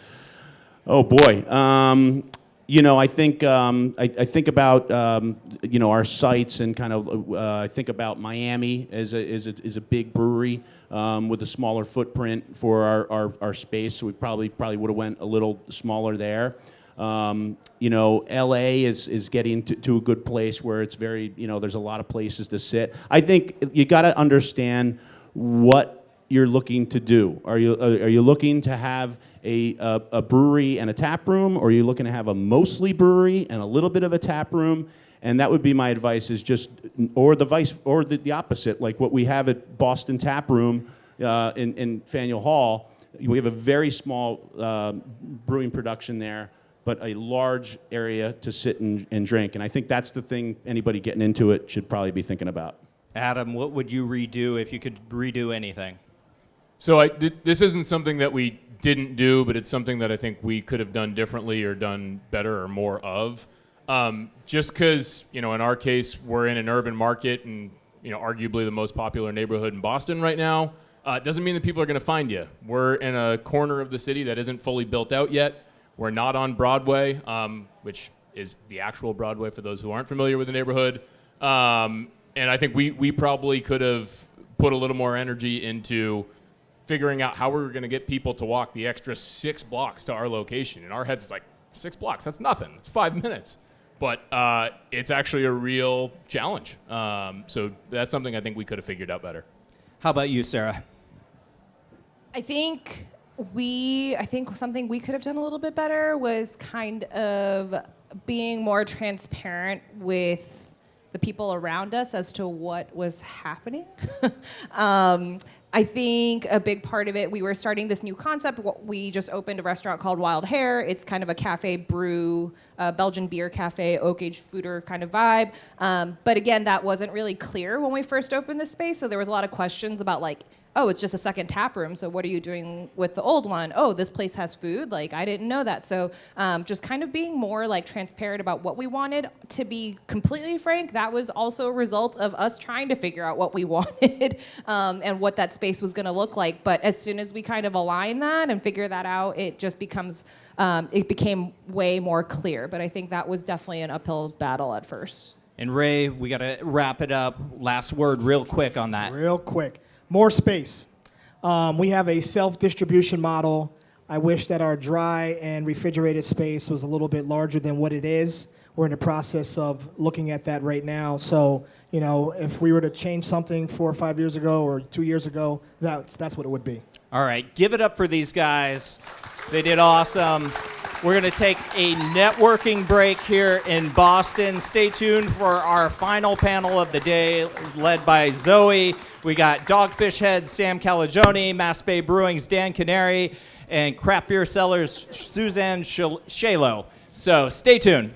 oh boy, I think I think about our sites and kind of I think about Miami as a big brewery with a smaller footprint for our space. So we probably would have went a little smaller there. LA is getting to a good place where it's very, there's a lot of places to sit. I think you got to understand what you're looking to do. Are you looking to have a brewery and a tap room, or are you looking to have a mostly brewery and a little bit of a tap room? And that would be my advice: is just the opposite, like what we have at Boston Tap Room in Faneuil Hall. We have a very small brewing production there, but a large area to sit and drink. And I think that's the thing anybody getting into it should probably be thinking about. Adam, what would you redo if you could redo anything? So this isn't something that we didn't do, but it's something that I think we could have done differently or done better or more of. Just because, in our case, we're in an urban market and, arguably the most popular neighborhood in Boston right now, doesn't mean that people are going to find you. We're in a corner of the city that isn't fully built out yet. We're not on Broadway, which is the actual Broadway for those who aren't familiar with the neighborhood. And I think we probably could have put a little more energy into figuring out how we were going to get people to walk the extra 6 blocks to our location. In our heads, it's like 6 blocks. That's nothing. It's 5 minutes. But it's actually a real challenge. So that's something I think we could have figured out better. How about you, Sarah? I think something we could have done a little bit better was kind of being more transparent with the people around us as to what was happening. I think a big part of it, we were starting this new concept. We just opened a restaurant called Wild Hare. It's kind of a cafe brew, Belgian beer cafe, oak-aged fooder kind of vibe. But again, that wasn't really clear when we first opened the space. So there was a lot of questions about oh, it's just a second tap room, so what are you doing with the old one? Oh, this place has food? I didn't know that. So just kind of being more transparent about what we wanted. To be completely frank, that was also a result of us trying to figure out what we wanted and what that space was gonna look like. But as soon as we kind of align that and figure that out, it just it became way more clear. But I think that was definitely an uphill battle at first. And Ray, we got to wrap it up. Last word real quick on that. Real quick. More space. We have a self-distribution model. I wish that our dry and refrigerated space was a little bit larger than what it is. We're in the process of looking at that right now. So, if we were to change something 4 or 5 years ago or 2 years ago, that's what it would be. All right, give it up for these guys. They did awesome. We're going to take a networking break here in Boston. Stay tuned for our final panel of the day, led by Zoe. We got Dogfish Head, Sam Calagione, Mass Bay Brewing's Dan Canary, and Craft Beer Cellars, Suzanne Shalo. So stay tuned.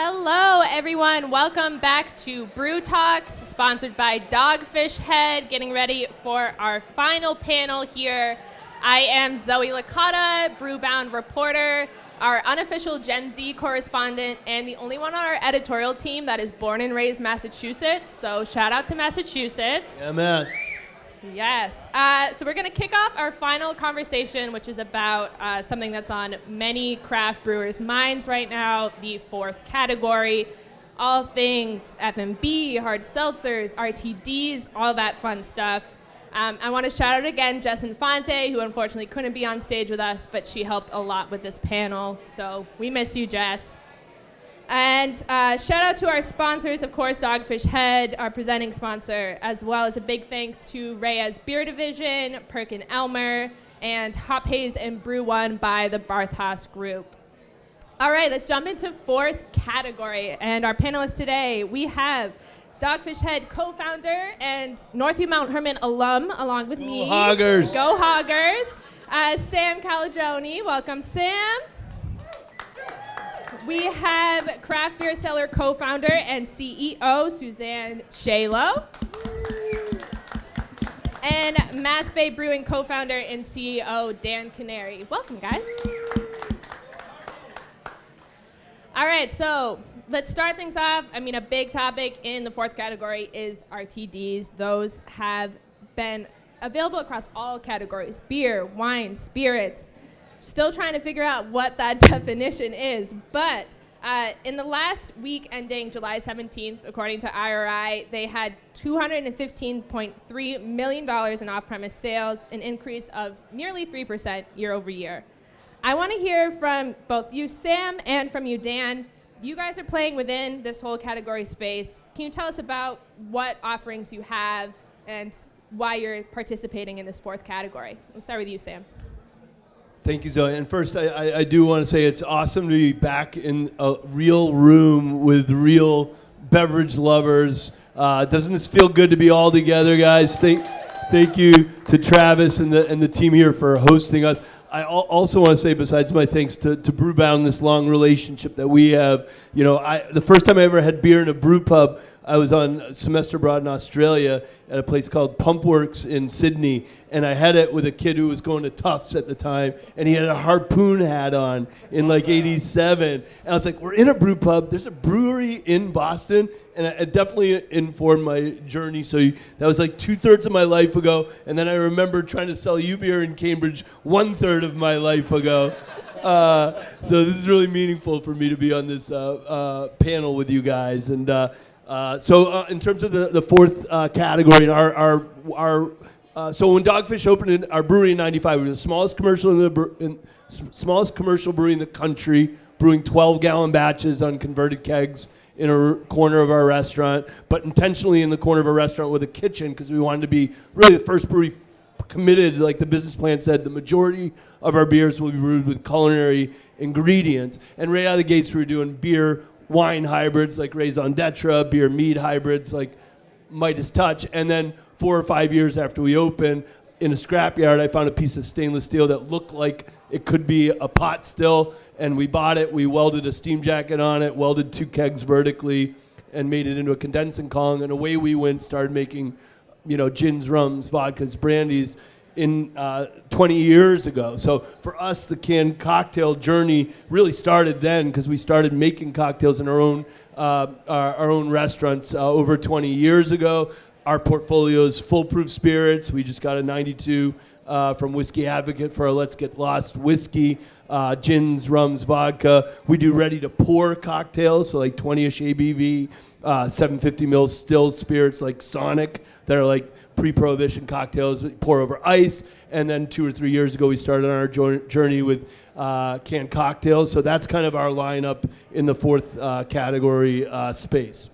Hello, everyone. Welcome back to Brew Talks, sponsored by Dogfish Head. Getting ready for our final panel here. I am Zoe Licata, Brewbound reporter, our unofficial Gen Z correspondent, and the only one on our editorial team that is born and raised Massachusetts. So shout out to Massachusetts. MS. Yes. So we're going to kick off our final conversation, which is about something that's on many craft brewers' minds right now, the fourth category. All things F&B, hard seltzers, RTDs, all that fun stuff. I want to shout out again Jess Infante, who unfortunately couldn't be on stage with us, but she helped a lot with this panel. So we miss you, Jess. And shout out to our sponsors, of course, Dogfish Head, our presenting sponsor, as well as a big thanks to Reyes Beer Division, Perkin Elmer, and Hop Haze and Brew One by the Barthas Group. All right, let's jump into fourth category. And our panelists today, we have Dogfish Head co-founder and Northview Mount Herman alum, along with me. Go Hoggers. Go Hoggers. Sam Calagione. Welcome, Sam. We have Craft Beer Cellar co-founder and CEO, Suzanne Shalo. And Mass Bay Brewing co-founder and CEO, Dan Canary. Welcome, guys. All right, so let's start things off. I mean, a big topic in the fourth category is RTDs. Those have been available across all categories: beer, wine, spirits. Still trying to figure out what that definition is. But in the last week ending July 17th, according to IRI, they had $215.3 million in off-premise sales, an increase of nearly 3% year over year. I want to hear from both you, Sam, and from you, Dan. You guys are playing within this whole category space. Can you tell us about what offerings you have and why you're participating in this fourth category? We'll start with you, Sam. Thank you, Zoe. And first, I do want to say it's awesome to be back in a real room with real beverage lovers. Doesn't this feel good to be all together, guys? Thank you to Travis and the team here for hosting us. I also want to say, besides my thanks to Brewbound, this long relationship that we have. You know, the first time I ever had beer in a brew pub, I was on a semester abroad in Australia at a place called Pumpworks in Sydney, and I had it with a kid who was going to Tufts at the time, and he had a harpoon hat on in like '87. And I was like, we're in a brew pub. There's a brewery in Boston, and it definitely informed my journey. So that was like 2/3 of my life ago, and then I remember trying to sell you beer in Cambridge 1/3 of my life ago. So this is really meaningful for me to be on this panel with you guys. And so in terms of the fourth category, so when Dogfish opened in our brewery in '95, we were the smallest commercial smallest commercial brewery in the country, brewing 12-gallon batches on converted kegs in a corner of our restaurant, but intentionally in the corner of our restaurant with a kitchen because we wanted to be really the first brewery committed, like the business plan said, the majority of our beers will be brewed with culinary ingredients. And right out of the gates, we were doing beer, wine hybrids like Raison d'Etre, beer mead hybrids like Midas Touch. And then 4 or 5 years after we opened, in a scrapyard, I found a piece of stainless steel that looked like it could be a pot still, and we bought it. We welded a steam jacket on it, welded 2 kegs vertically, and made it into a condensing column. And away we went, started making, gins, rums, vodkas, brandies in 20 years ago. So for us, the canned cocktail journey really started then because we started making cocktails in our own restaurants over 20 years ago. Our portfolio is Foolproof Spirits. We just got a 92 from Whiskey Advocate for our Let's Get Lost whiskey, gins, rums, vodka. We do ready-to-pour cocktails, so like 20-ish ABV, 750 ml still spirits like Sonic that are like pre-prohibition cocktails we pour over ice. And then 2 or 3 years ago, we started on our journey with canned cocktails. So that's kind of our lineup in the fourth category space.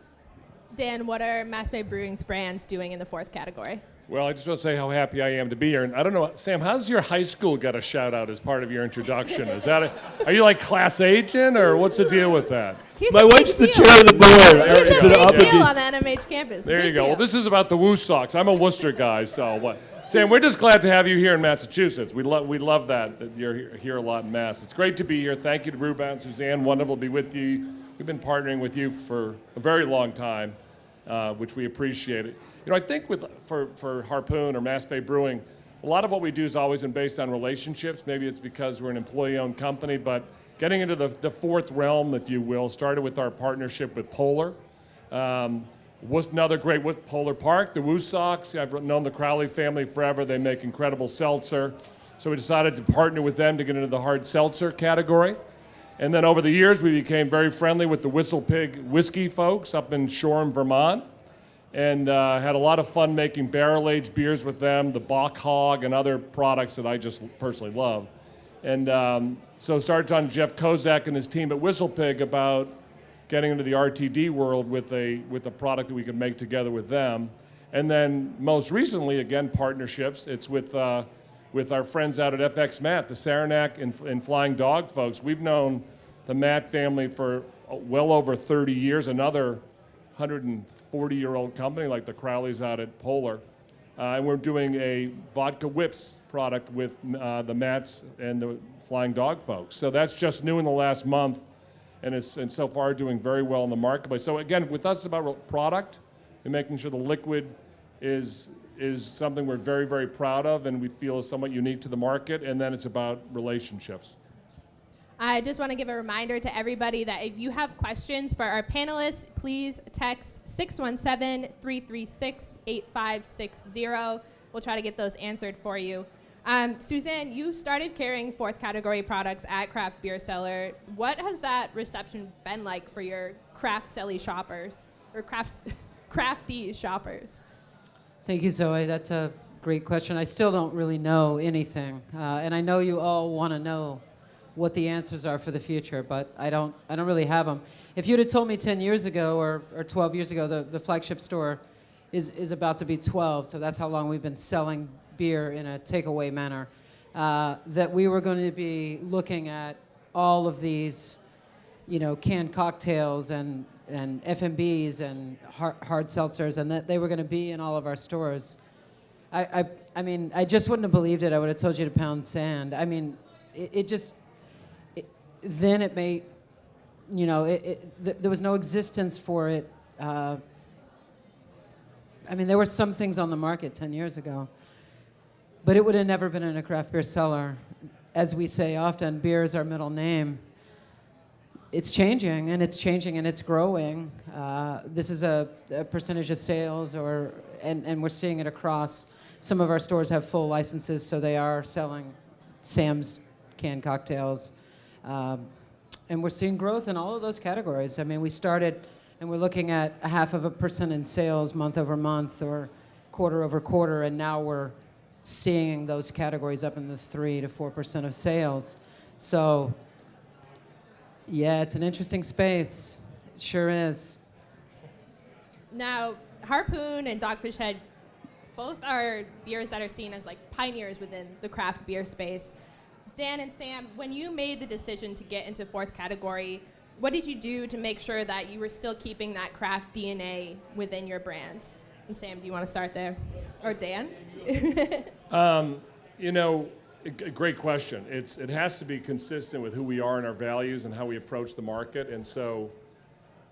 Dan, what are Mass Bay Brewing's brands doing in the fourth category? Well, I just want to say how happy I am to be here. And I don't know, Sam, how's your high school got a shout out as part of your introduction? Are you like class agent or what's the deal with that? My wife's the chair of the board. He's a big deal on the NMH campus. There you go. Well, this is about the Woo Sox. I'm a Worcester guy, so what? Sam, we're just glad to have you here in Massachusetts. We love that you're here a lot in Mass. It's great to be here. Thank you to Brewbound, Suzanne. Wonderful to be with you. we've been partnering with you for a very long time, which we appreciate it. You know, I think for Harpoon or Mass Bay Brewing, a lot of what we do has always been based on relationships. Maybe it's because we're an employee-owned company, but getting into the fourth realm, if you will, started with our partnership with Polar. Was another great with Polar Park, the Woosocks. I've known the Crowley family forever. They make incredible seltzer. So we decided to partner with them to get into the hard seltzer category. And then over the years, we became very friendly with the Whistle Pig whiskey folks up in Shoreham, Vermont. And had a lot of fun making barrel-aged beers with them, the Bach Hog and other products that I just personally love. And so started talking to Jeff Kozak and his team at Whistle Pig about getting into the RTD world with a product that we could make together with them. And then most recently, again, partnerships. It's with our friends out at FX Matt, the Saranac and Flying Dog folks. We've known the Matt family for well over 30 years, another 140-year-old company like the Crowleys out at Polar. And we're doing a vodka whips product with the Matts and the Flying Dog folks. So that's just new in the last month, and so far doing very well in the marketplace. So again, with us, it's about product and making sure the liquid is something we're very, very proud of and we feel is somewhat unique to the market, and then it's about relationships. I just want to give a reminder to everybody that if you have questions for our panelists, please text 617-336-8560. We'll try to get those answered for you. Suzanne, you started carrying fourth category products at Craft Beer Cellar. What has that reception been like for your craft celly shoppers or crafty shoppers? Thank you, Zoe. That's a great question. I still don't really know anything, and I know you all want to know what the answers are for the future, but I don't really have them. If you'd have told me 10 years ago or 12 years ago, the flagship store is about to be 12, so that's how long we've been selling beer in a takeaway manner, that we were going to be looking at all of these, canned cocktails and FMBs and hard seltzers, and that they were going to be in all of our stores. I mean, I just wouldn't have believed it. I would have told you to pound sand. I mean, then it may, there was no existence for it. I mean, there were some things on the market 10 years ago, but it would have never been in a craft beer cellar. As we say often, beer is our middle name. It's changing, and it's growing. This is a percentage of sales, and we're seeing it across. Some of our stores have full licenses, so they are selling Sam's canned cocktails. And we're seeing growth in all of those categories. I mean, we started, and we're looking at 0.5% in sales month over month or quarter over quarter, and now we're seeing those categories up in the 3 to 4% of sales. So, yeah, it's an interesting space. It sure is. Now, Harpoon and Dogfish Head both are beers that are seen as like pioneers within the craft beer space. Dan and Sam, when you made the decision to get into fourth category, what did you do to make sure that you were still keeping that craft DNA within your brands? And Sam, do you want to start there? Or Dan? A great question. It has to be consistent with who we are and our values and how we approach the market. And so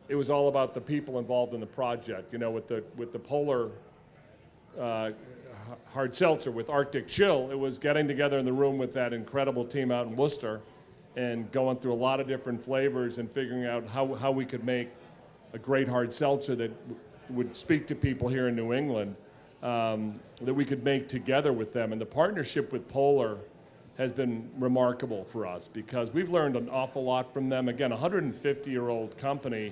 it was all about the people involved in the project. With the Polar hard seltzer, with Arctic Chill, it was getting together in the room with that incredible team out in Worcester and going through a lot of different flavors and figuring out how we could make a great hard seltzer that would speak to people here in New England, that we could make together with them. And the partnership with Polar has been remarkable for us because we've learned an awful lot from them. Again, a 150-year-old company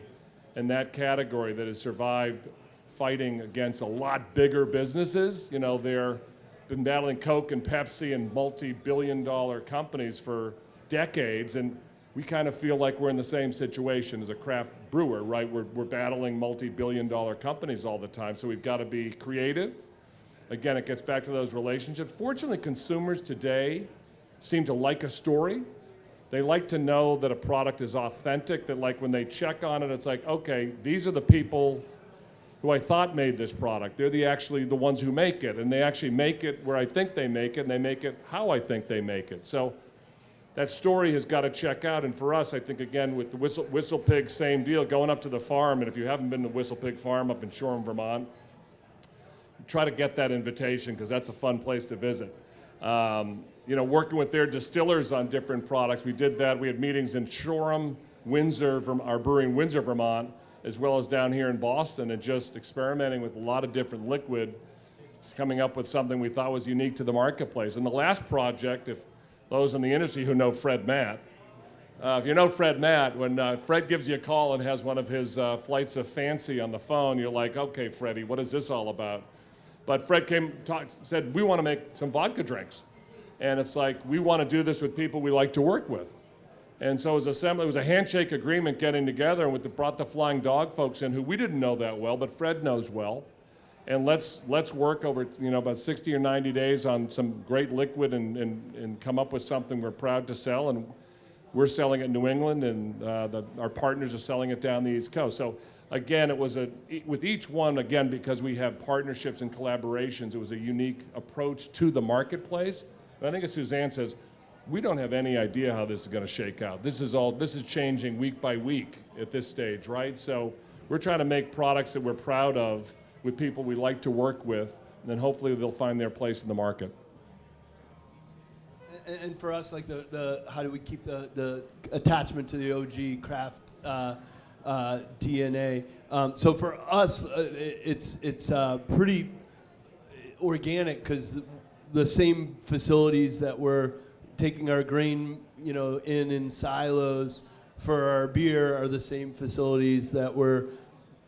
in that category that has survived fighting against a lot bigger businesses. They've been battling Coke and Pepsi and multi-billion-dollar companies for decades, and we kind of feel like we're in the same situation as a craft brewer, right? We're battling multi-billion-dollar companies all the time, so we've got to be creative. Again, it gets back to those relationships. Fortunately, consumers today seem to like a story. They like to know that a product is authentic, that like when they check on it, it's like, okay, these are the people who I thought made this product. They're actually the ones who make it, and they actually make it where I think they make it, and they make it how I think they make it. So that story has got to check out. And for us, I think, again, with the Whistle Pig, same deal, going up to the farm. And if you haven't been to Whistle Pig Farm up in Shoreham, Vermont, try to get that invitation because that's a fun place to visit. Working with their distillers on different products. We did that. We had meetings in Shoreham, Windsor, our brewery in Windsor, Vermont, as well as down here in Boston, and just experimenting with a lot of different liquid, coming up with something we thought was unique to the marketplace. And the last project, if those in the industry who know Fred Matt, if you know Fred Matt, when Fred gives you a call and has one of his flights of fancy on the phone, you're like, okay, Freddie, what is this all about? But Fred said, we want to make some vodka drinks. And it's like, we want to do this with people we like to work with. And so it was a handshake agreement getting together, and brought the Flying Dog folks in, who we didn't know that well, but Fred knows well. And let's work over about 60 or 90 days on some great liquid and come up with something we're proud to sell. And we're selling it in New England, and our partners are selling it down the East Coast. So again, it was with each one, again, because we have partnerships and collaborations, it was a unique approach to the marketplace. And I think as Suzanne says, we don't have any idea how this is going to shake out. This is changing week by week at this stage, right? So we're trying to make products that we're proud of with people we like to work with, and then hopefully they'll find their place in the market. And for us, like the how do we keep the attachment to the OG craft DNA? So for us, it's pretty organic, because the same facilities that we're taking our grain, in silos for our beer are the same facilities that we're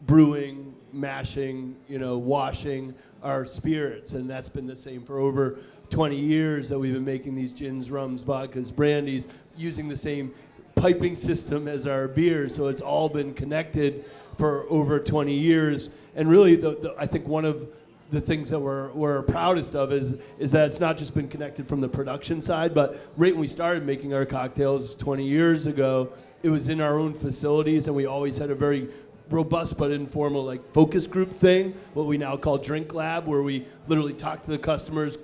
brewing, mashing, washing our spirits. And that's been the same for over 20 years that we've been making these gins, rums, vodkas, brandies, using the same piping system as our beer. So it's all been connected for over 20 years. And really, I think one of the things that we're proudest of is that it's not just been connected from the production side, but right when we started making our cocktails 20 years ago, it was in our own facilities, and we always had a very robust but informal focus group thing, what we now call Drink Lab, where we literally talk to the customers,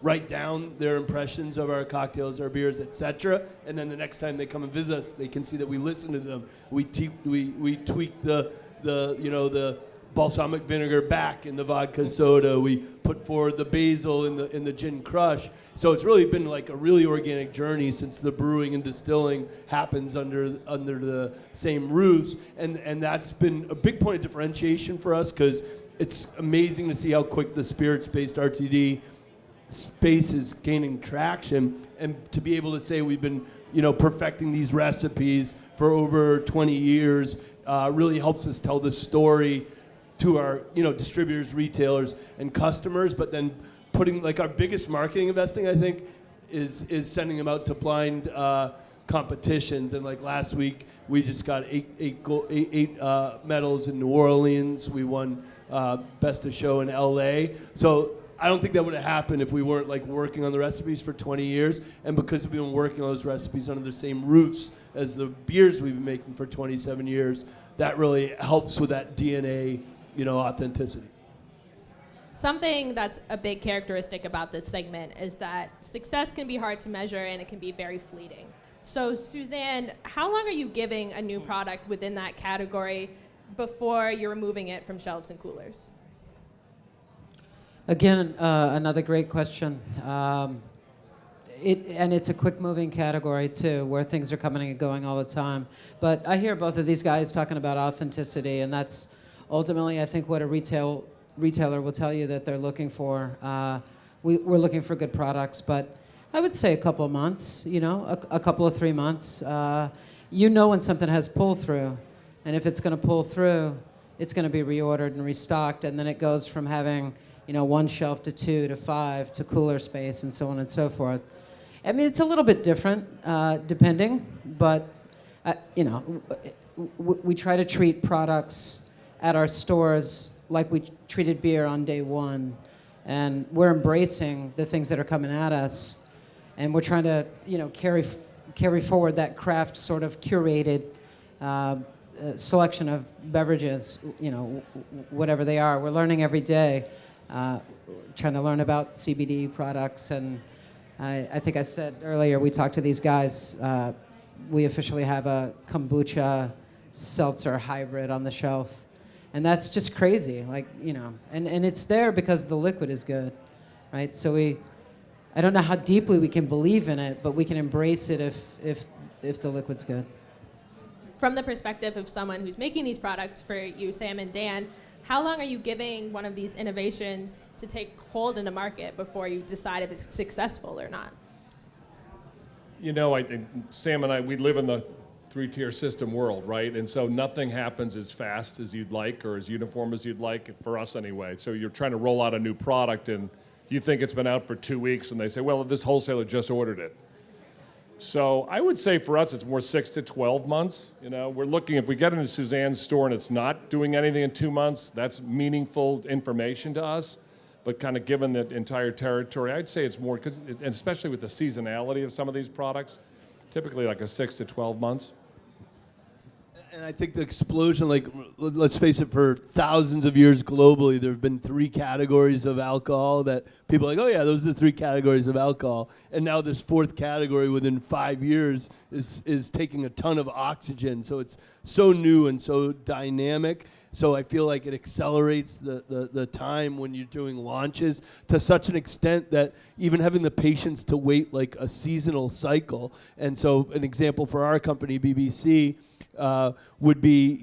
write down their impressions of our cocktails, our beers, etc. And then the next time they come and visit us, they can see that we listen to them. We tweak the balsamic vinegar back in the vodka soda. We put forward the basil in the gin crush. So it's really been a really organic journey since the brewing and distilling happens under the same roofs. And that's been a big point of differentiation for us, because it's amazing to see how quick the spirits-based RTD space is gaining traction, and to be able to say we've been perfecting these recipes for over 20 years really helps us tell the story to our distributors, retailers, and customers. But then putting our biggest marketing investing, I think, is sending them out to blind competitions. And last week we just got eight medals in New Orleans. We won Best of Show in LA. So I don't think that would have happened if we weren't working on the recipes for 20 years. And because we've been working on those recipes under the same roofs as the beers we've been making for 27 years, that really helps with that DNA authenticity. Something that's a big characteristic about this segment is that success can be hard to measure, and it can be very fleeting. So Suzanne, how long are you giving a new product within that category before you're removing it from shelves and coolers? Again, another great question. It's a quick-moving category, too, where things are coming and going all the time. But I hear both of these guys talking about authenticity, and that's ultimately, I think, what a retailer will tell you that they're looking for. We're looking for good products, but I would say a couple of months, a couple of 3 months. When something has pull-through, and if it's going to pull through, it's going to be reordered and restocked, and then it goes from having, one shelf to 2 to 5 to cooler space and so on and so forth. I mean, it's a little bit different, depending, but, we try to treat products at our stores like we treated beer on day one. And we're embracing the things that are coming at us. And we're trying to, carry forward that craft sort of curated selection of beverages, whatever they are. We're learning every day, trying to learn about CBD products and I think I said earlier, we talked to these guys. We officially have a kombucha seltzer hybrid on the shelf. And that's just crazy, and it's there because the liquid is good, right? So I don't know how deeply we can believe in it, but we can embrace it if the liquid's good. From the perspective of someone who's making these products for you, Sam and Dan, how long are you giving one of these innovations to take hold in the market before you decide if it's successful or not? I think Sam and I, we live in the three-tier system world, right? And so nothing happens as fast as you'd like or as uniform as you'd like, for us anyway. So you're trying to roll out a new product and you think it's been out for 2 weeks and they say, well, this wholesaler just ordered it. So I would say for us, it's more 6 to 12 months. We're looking, if we get into Suzanne's store and it's not doing anything in 2 months, that's meaningful information to us. But kind of given the entire territory, I'd say it's more, and especially with the seasonality of some of these products, typically like a 6 to 12 months. And I think the explosion, let's face it, for thousands of years globally, there have been 3 categories of alcohol that people are like, oh yeah, those are the 3 categories of alcohol. And now this 4th category within 5 years is taking a ton of oxygen. So it's so new and so dynamic. So I feel like it accelerates the time when you're doing launches to such an extent that even having the patience to wait like a seasonal cycle. And so an example for our company, BBC, would be,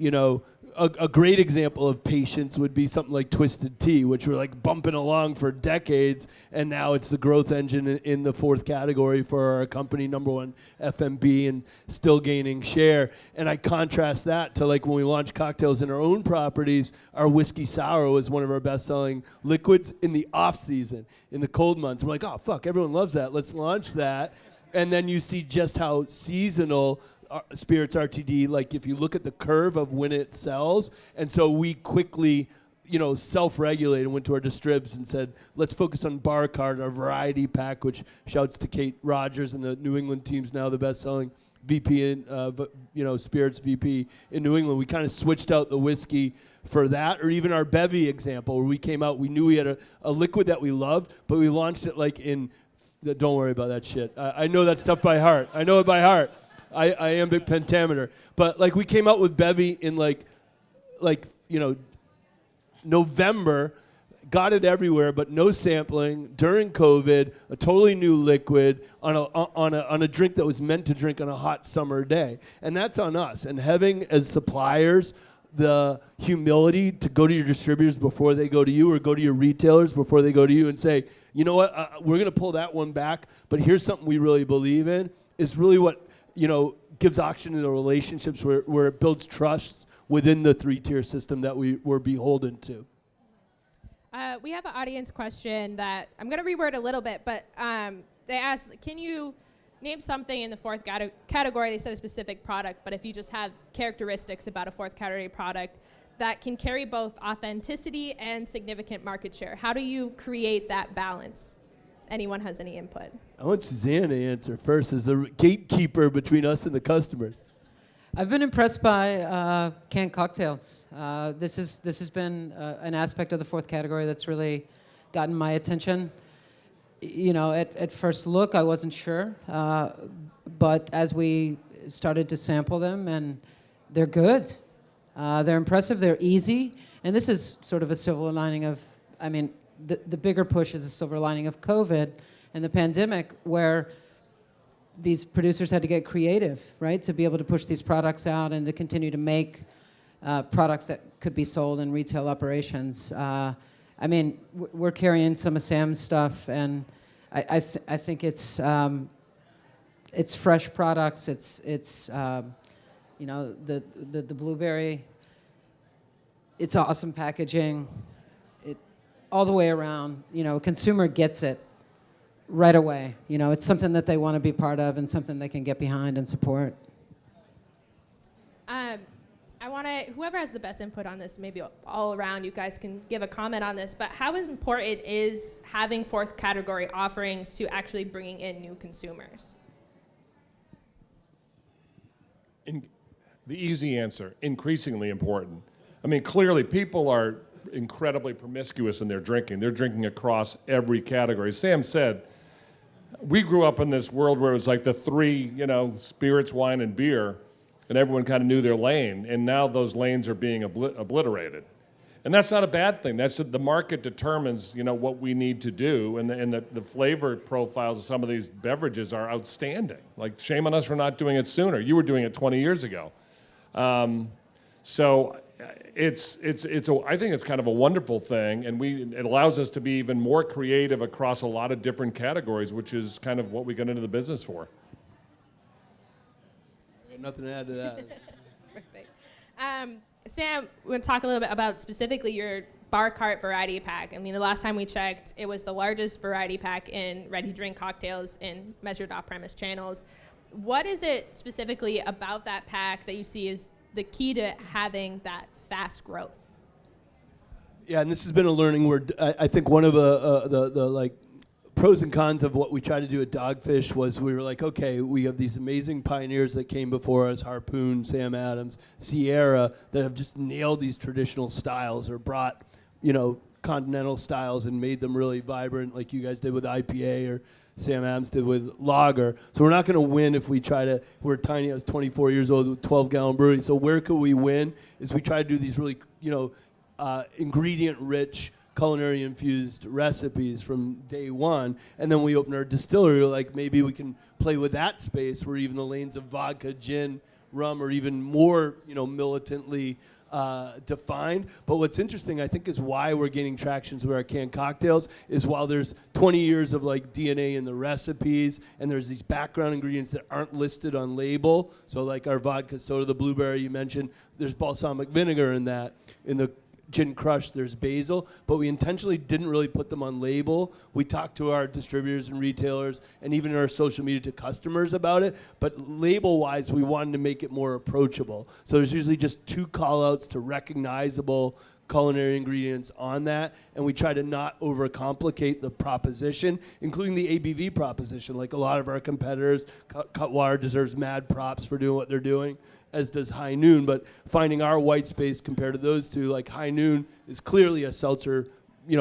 a great example of patience would be something like Twisted Tea, which we're like bumping along for decades, and now it's the growth engine in the 4th category for our company, #1 FMB, and still gaining share. And I contrast that to like when we launch cocktails in our own properties, our whiskey sour was one of our best-selling liquids in the off-season, in the cold months. We're like, oh, fuck, everyone loves that. Let's launch that. And then you see just how seasonal Spirits RTD, like if you look at the curve of when it sells, and so we quickly, self-regulated and went to our distribs and said, let's focus on Bar Card, our variety pack, which shouts to Kate Rogers and the New England team's now the best-selling VP in, Spirits VP in New England. We kind of switched out the whiskey for that, or even our Bevy example, where we came out, we knew we had a liquid that we loved, but we launched it like in, don't worry about that shit. I know that stuff by heart. I know it by heart. I am a pentameter, but like we came out with Bevy in November, got it everywhere, but no sampling during COVID. A totally new liquid on a drink that was meant to drink on a hot summer day, and that's on us. And having as suppliers the humility to go to your distributors before they go to you, or go to your retailers before they go to you, and say, you know what, we're going to pull that one back, but here's something we really believe in, is really what gives oxygen to the relationships where it builds trust within the 3-tier system that we're beholden to. We have an audience question that I'm going to reword a little bit, but they asked, can you name something in the 4th category? They said a specific product, but if you just have characteristics about a 4th category product that can carry both authenticity and significant market share, how do you create that balance? Anyone has any input? I want Suzanne to answer first as the gatekeeper between us and the customers. I've been impressed by canned cocktails. This has been an aspect of the 4th category that's really gotten my attention. At first look, I wasn't sure, but as we started to sample them, and they're good. They're impressive. They're easy, and this is sort of a silver lining of, the bigger push is a silver lining of COVID and the pandemic, where these producers had to get creative, right, to be able to push these products out and to continue to make products that could be sold in retail operations. We're carrying some of Sam's stuff, and I think it's fresh products. It's the blueberry. It's awesome packaging. All the way around, a consumer gets it right away. It's something that they want to be part of and something they can get behind and support. Whoever has the best input on this, maybe all around, you guys can give a comment on this, but how important is having 4th category offerings to actually bringing in new consumers? The easy answer, increasingly important. Clearly people are incredibly promiscuous in their drinking. They're drinking across every category. Sam said, we grew up in this world where it was like the three, spirits, wine, and beer, and everyone kind of knew their lane. And now those lanes are being obliterated. And that's not a bad thing. That's the market determines, what we need to do, and the flavor profiles of some of these beverages are outstanding. Like, shame on us for not doing it sooner. You were doing it 20 years ago. So I think it's kind of a wonderful thing, and it allows us to be even more creative across a lot of different categories, which is kind of what we got into the business for. I got nothing to add to that. Perfect. Sam, we're going to talk a little bit about specifically your bar cart variety pack. I mean, the last time we checked, it was the largest variety pack in ready-to-drink cocktails in measured off-premise channels. What is it specifically about that pack that you see as the key to having that fast growth? Yeah, and this has been a learning where I think one of the pros and cons of what we tried to do at Dogfish was we were like, okay, we have these amazing pioneers that came before us, Harpoon, Sam Adams, Sierra, that have just nailed these traditional styles or brought, continental styles and made them really vibrant, like you guys did with IPA or Sam Adams did with lager. So we're not going to win if we we're tiny. I was 24 years old with 12-gallon brewery. So where could we win is we try to do these really, ingredient-rich, culinary-infused recipes from day one. And then we open our distillery, like maybe we can play with that space where even the lanes of vodka, gin, rum are even more, militantly defined. But what's interesting, I think, is why we're gaining traction with our canned cocktails is while there's 20 years of DNA in the recipes, and there's these background ingredients that aren't listed on label. So like our vodka soda, the blueberry you mentioned, there's balsamic vinegar in that. In the Gin Crush, there's basil, but we intentionally didn't really put them on label. We talked to our distributors and retailers and even our social media to customers about it, but label-wise, we wanted to make it more approachable. So there's usually just 2 call-outs to recognizable culinary ingredients on that, and we try to not overcomplicate the proposition, including the ABV proposition. Like a lot of our competitors, Cutwater deserves mad props for doing what they're doing, as does High Noon, but finding our white space compared to those two, like High Noon is clearly a seltzer,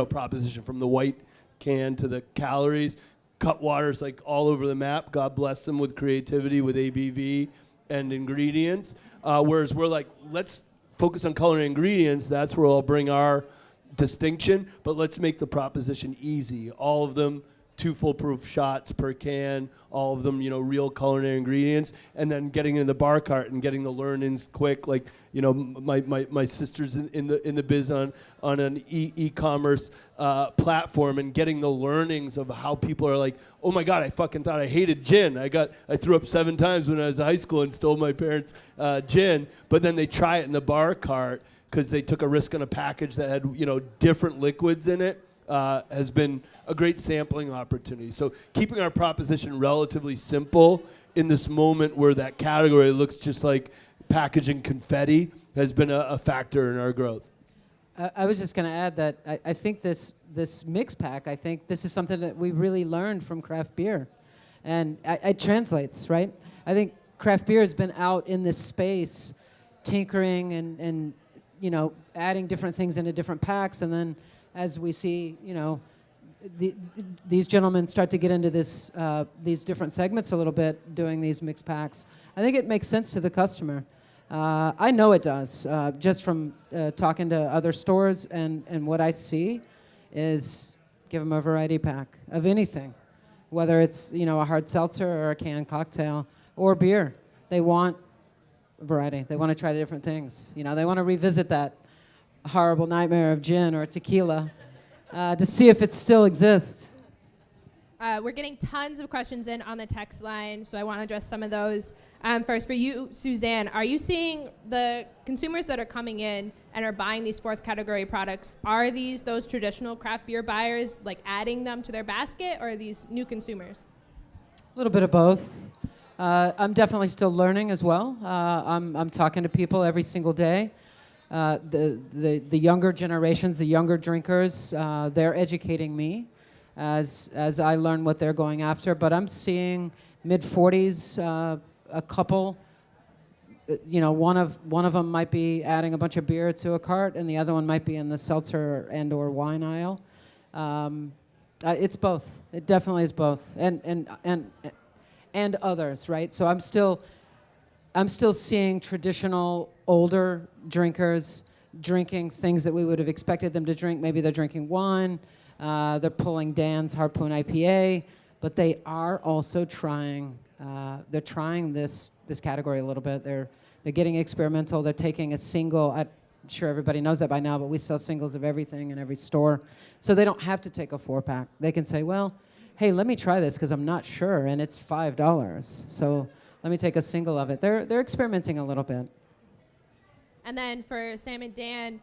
proposition from the white can to the calories. Cutwater's like all over the map. God bless them with creativity, with ABV and ingredients. Whereas we're like, let's focus on culinary ingredients. That's where I'll bring our distinction, but let's make the proposition easy. All of them 2 foolproof shots per can, all of them, real culinary ingredients, and then getting in the bar cart and getting the learnings quick. Like, my sister's in the biz on an e-commerce platform, and getting the learnings of how people are like, oh my God, I fucking thought I hated gin. I threw up 7 times when I was in high school and stole my parents' gin, but then they try it in the bar cart because they took a risk on a package that had, different liquids in it. Has been a great sampling opportunity. So keeping our proposition relatively simple in this moment where that category looks just like packaging confetti has been a factor in our growth. I was just going to add that I think this mix pack, I think this is something that we really learned from craft beer. And it translates, right? I think craft beer has been out in this space tinkering and adding different things into different packs, and then as we see, these gentlemen start to get into these different segments a little bit, doing these mixed packs, I think it makes sense to the customer. I know it does, just from talking to other stores, and what I see is give them a variety pack of anything, whether it's a hard seltzer or a canned cocktail or beer. They want variety. They want to try different things. They want to revisit that horrible nightmare of gin or tequila to see if it still exists. We're getting tons of questions in on the text line, so I want to address some of those. First, for you, Suzanne, are you seeing the consumers that are coming in and are buying these 4th category products, are these those traditional craft beer buyers, like adding them to their basket, or are these new consumers? A little bit of both. I'm definitely still learning as well. I'm talking to people every single day. The younger generations, the younger drinkers, they're educating me as I learn what they're going after. But I'm seeing mid-40s, a couple. One of them might be adding a bunch of beer to a cart, and the other one might be in the seltzer and/or wine aisle. It's both. It definitely is both, and others, right? So I'm still seeing traditional older drinkers drinking things that we would have expected them to drink. Maybe they're drinking wine, they're pulling Dan's Harpoon IPA, but they are also trying. They're trying this category a little bit. They're getting experimental. They're taking a single. I'm sure everybody knows that by now, but we sell singles of everything in every store, so they don't have to take a 4-pack. They can say, well, hey, let me try this because I'm not sure, and it's $5. So let me take a single of it. They're experimenting a little bit. And then for Sam and Dan,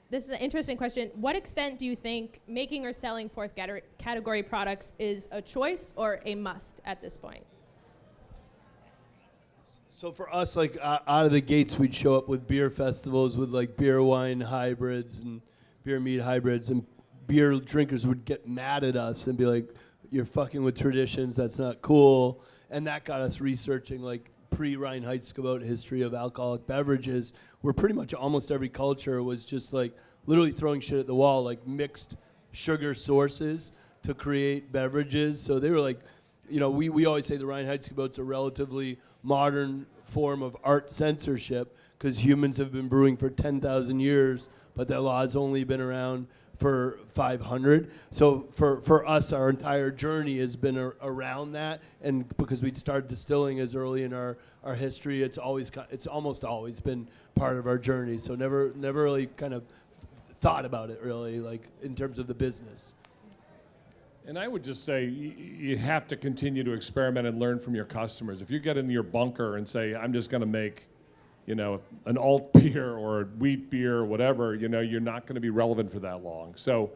this is an interesting question. What extent do you think making or selling fourth category products is a choice or a must at this point? So for us, like out of the gates, we'd show up with beer festivals with like beer wine hybrids and beer meat hybrids, and beer drinkers would get mad at us and be like, "You're fucking with traditions. That's not cool." And that got us researching like pre-Reinheitsgebot history of alcoholic beverages, where pretty much almost every culture was just like literally throwing shit at the wall, like mixed sugar sources to create beverages. So they were like, you know, we always say the Reinheitsgebot's a relatively modern form of art censorship because humans have been brewing for 10,000 years, but that law's only been around for 500. So for us, our entire journey has been around that, and because we'd started distilling as early in our history, it's almost always been part of our journey. So never really kind of thought about it really, like in terms of the business. And I would just say you have to continue to experiment and learn from your customers. If you get in your bunker and say, I'm just going to make, you know, an alt beer or a wheat beer or whatever, you know, you're not going to be relevant for that long. So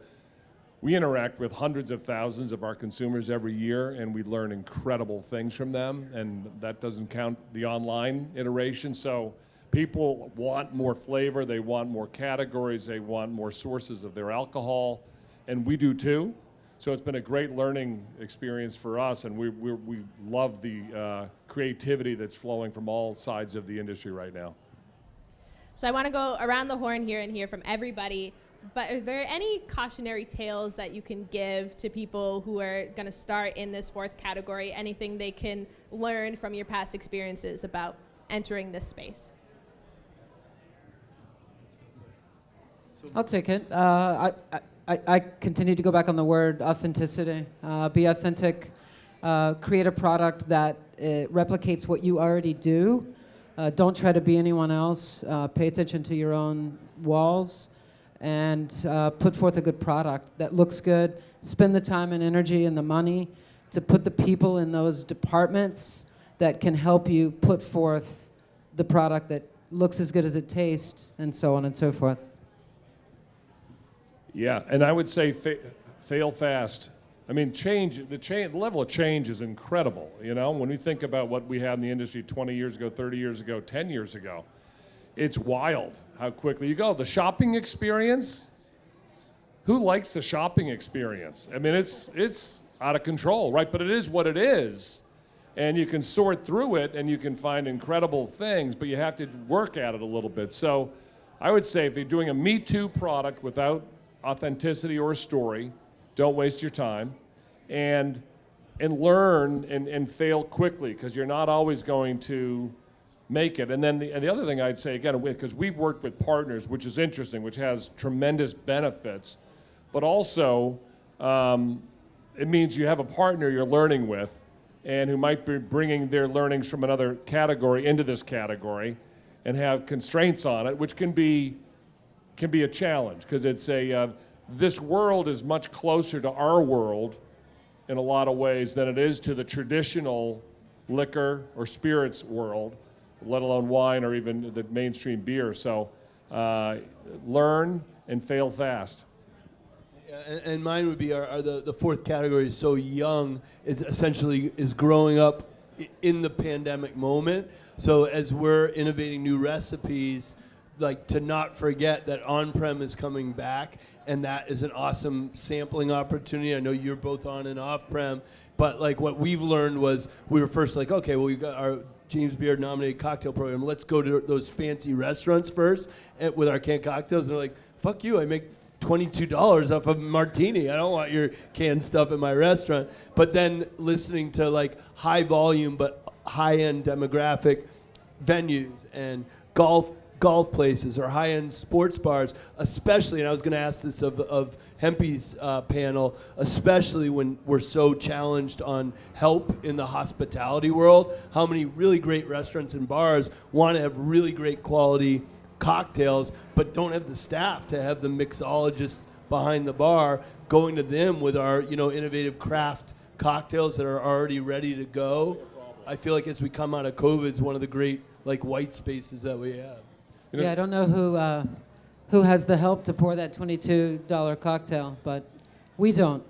we interact with hundreds of thousands of our consumers every year, and we learn incredible things from them, and that doesn't count the online iteration. So people want more flavor, they want more categories, they want more sources of their alcohol, and we do too. So it's been a great learning experience for us, and we love the creativity that's flowing from all sides of the industry right now. So I want to go around the horn here and hear from everybody, but are there any cautionary tales that you can give to people who are going to start in this fourth category? Anything they can learn from your past experiences about entering this space? I'll take it. I continue to go back on the word authenticity. Be authentic. Create a product that replicates what you already do. Don't try to be anyone else. Pay attention to your own walls, and put forth a good product that looks good. Spend the time and energy and the money to put the people in those departments that can help you put forth the product that looks as good as it tastes, and so on and so forth. Yeah, and I would say fail fast. I mean, the level of change is incredible. You know, when we think about what we had in the industry 20 years ago, 30 years ago, 10 years ago, it's wild how quickly you go. The shopping experience, who likes the shopping experience? I mean, it's out of control, right? But it is what it is. And you can sort through it and you can find incredible things, but you have to work at it a little bit. So I would say if you're doing a Me Too product without authenticity or a story, don't waste your time, and learn and fail quickly, because you're not always going to make it. And then the other thing I'd say, again, because we've worked with partners, which is interesting, which has tremendous benefits, but also it means you have a partner you're learning with, and who might be bringing their learnings from another category into this category and have constraints on it, which can be a challenge, because it's this world is much closer to our world in a lot of ways than it is to the traditional liquor or spirits world, let alone wine or even the mainstream beer. So learn and fail fast. Yeah, and mine would be the fourth category is so young, it essentially is growing up in the pandemic moment. So as we're innovating new recipes, like to not forget that on-prem is coming back, and that is an awesome sampling opportunity. I know you're both on and off-prem, but like what we've learned was we were first like, okay, well, we've got our James Beard nominated cocktail program. Let's go to those fancy restaurants first with our canned cocktails. And they're like, fuck you, I make $22 off of martini. I don't want your canned stuff in my restaurant. But then listening to like high volume but high-end demographic venues and golf places or high-end sports bars, especially, and I was going to ask this of Hempy's panel, especially when we're so challenged on help in the hospitality world, how many really great restaurants and bars want to have really great quality cocktails but don't have the staff to have the mixologists behind the bar going to them with our innovative craft cocktails that are already ready to go. I feel like as we come out of COVID, it's one of the great like white spaces that we have. Yeah, I don't know who has the help to pour that $22 cocktail, but we don't.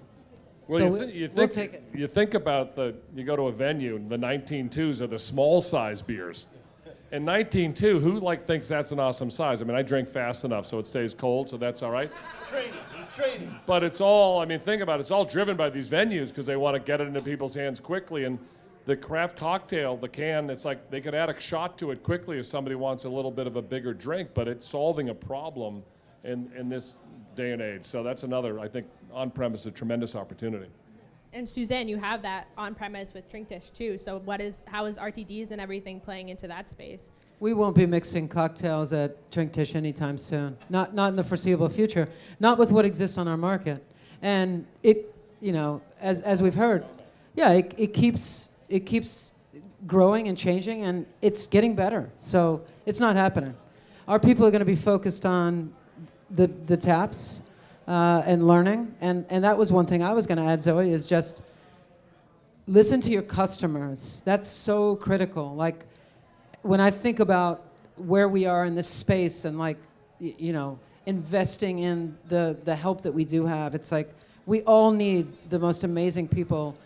Well, So we'll take it. You think about you go to a venue, the 19.2s are the small size beers. And 19.2, who thinks that's an awesome size? I mean, I drink fast enough so it stays cold, so that's all right. It's training. But it's all, think about it, it's all driven by these venues because they want to get it into people's hands quickly. And the craft cocktail, the can, it's like they could add a shot to it quickly if somebody wants a little bit of a bigger drink, but it's solving a problem in this day and age. So that's another, I think, on-premise, a tremendous opportunity. And Suzanne, you have that on-premise with Drink Dish too. So how is RTDs and everything playing into that space? We won't be mixing cocktails at Drink Dish anytime soon. Not in the foreseeable future. Not with what exists on our market. And it, as we've heard, yeah, it keeps growing and changing, and it's getting better. So it's not happening. Our people are going to be focused on the taps and learning. And that was one thing I was going to add, Zoe, is just listen to your customers. That's so critical. Like, when I think about where we are in this space and investing in the help that we do have, it's like we all need the most amazing people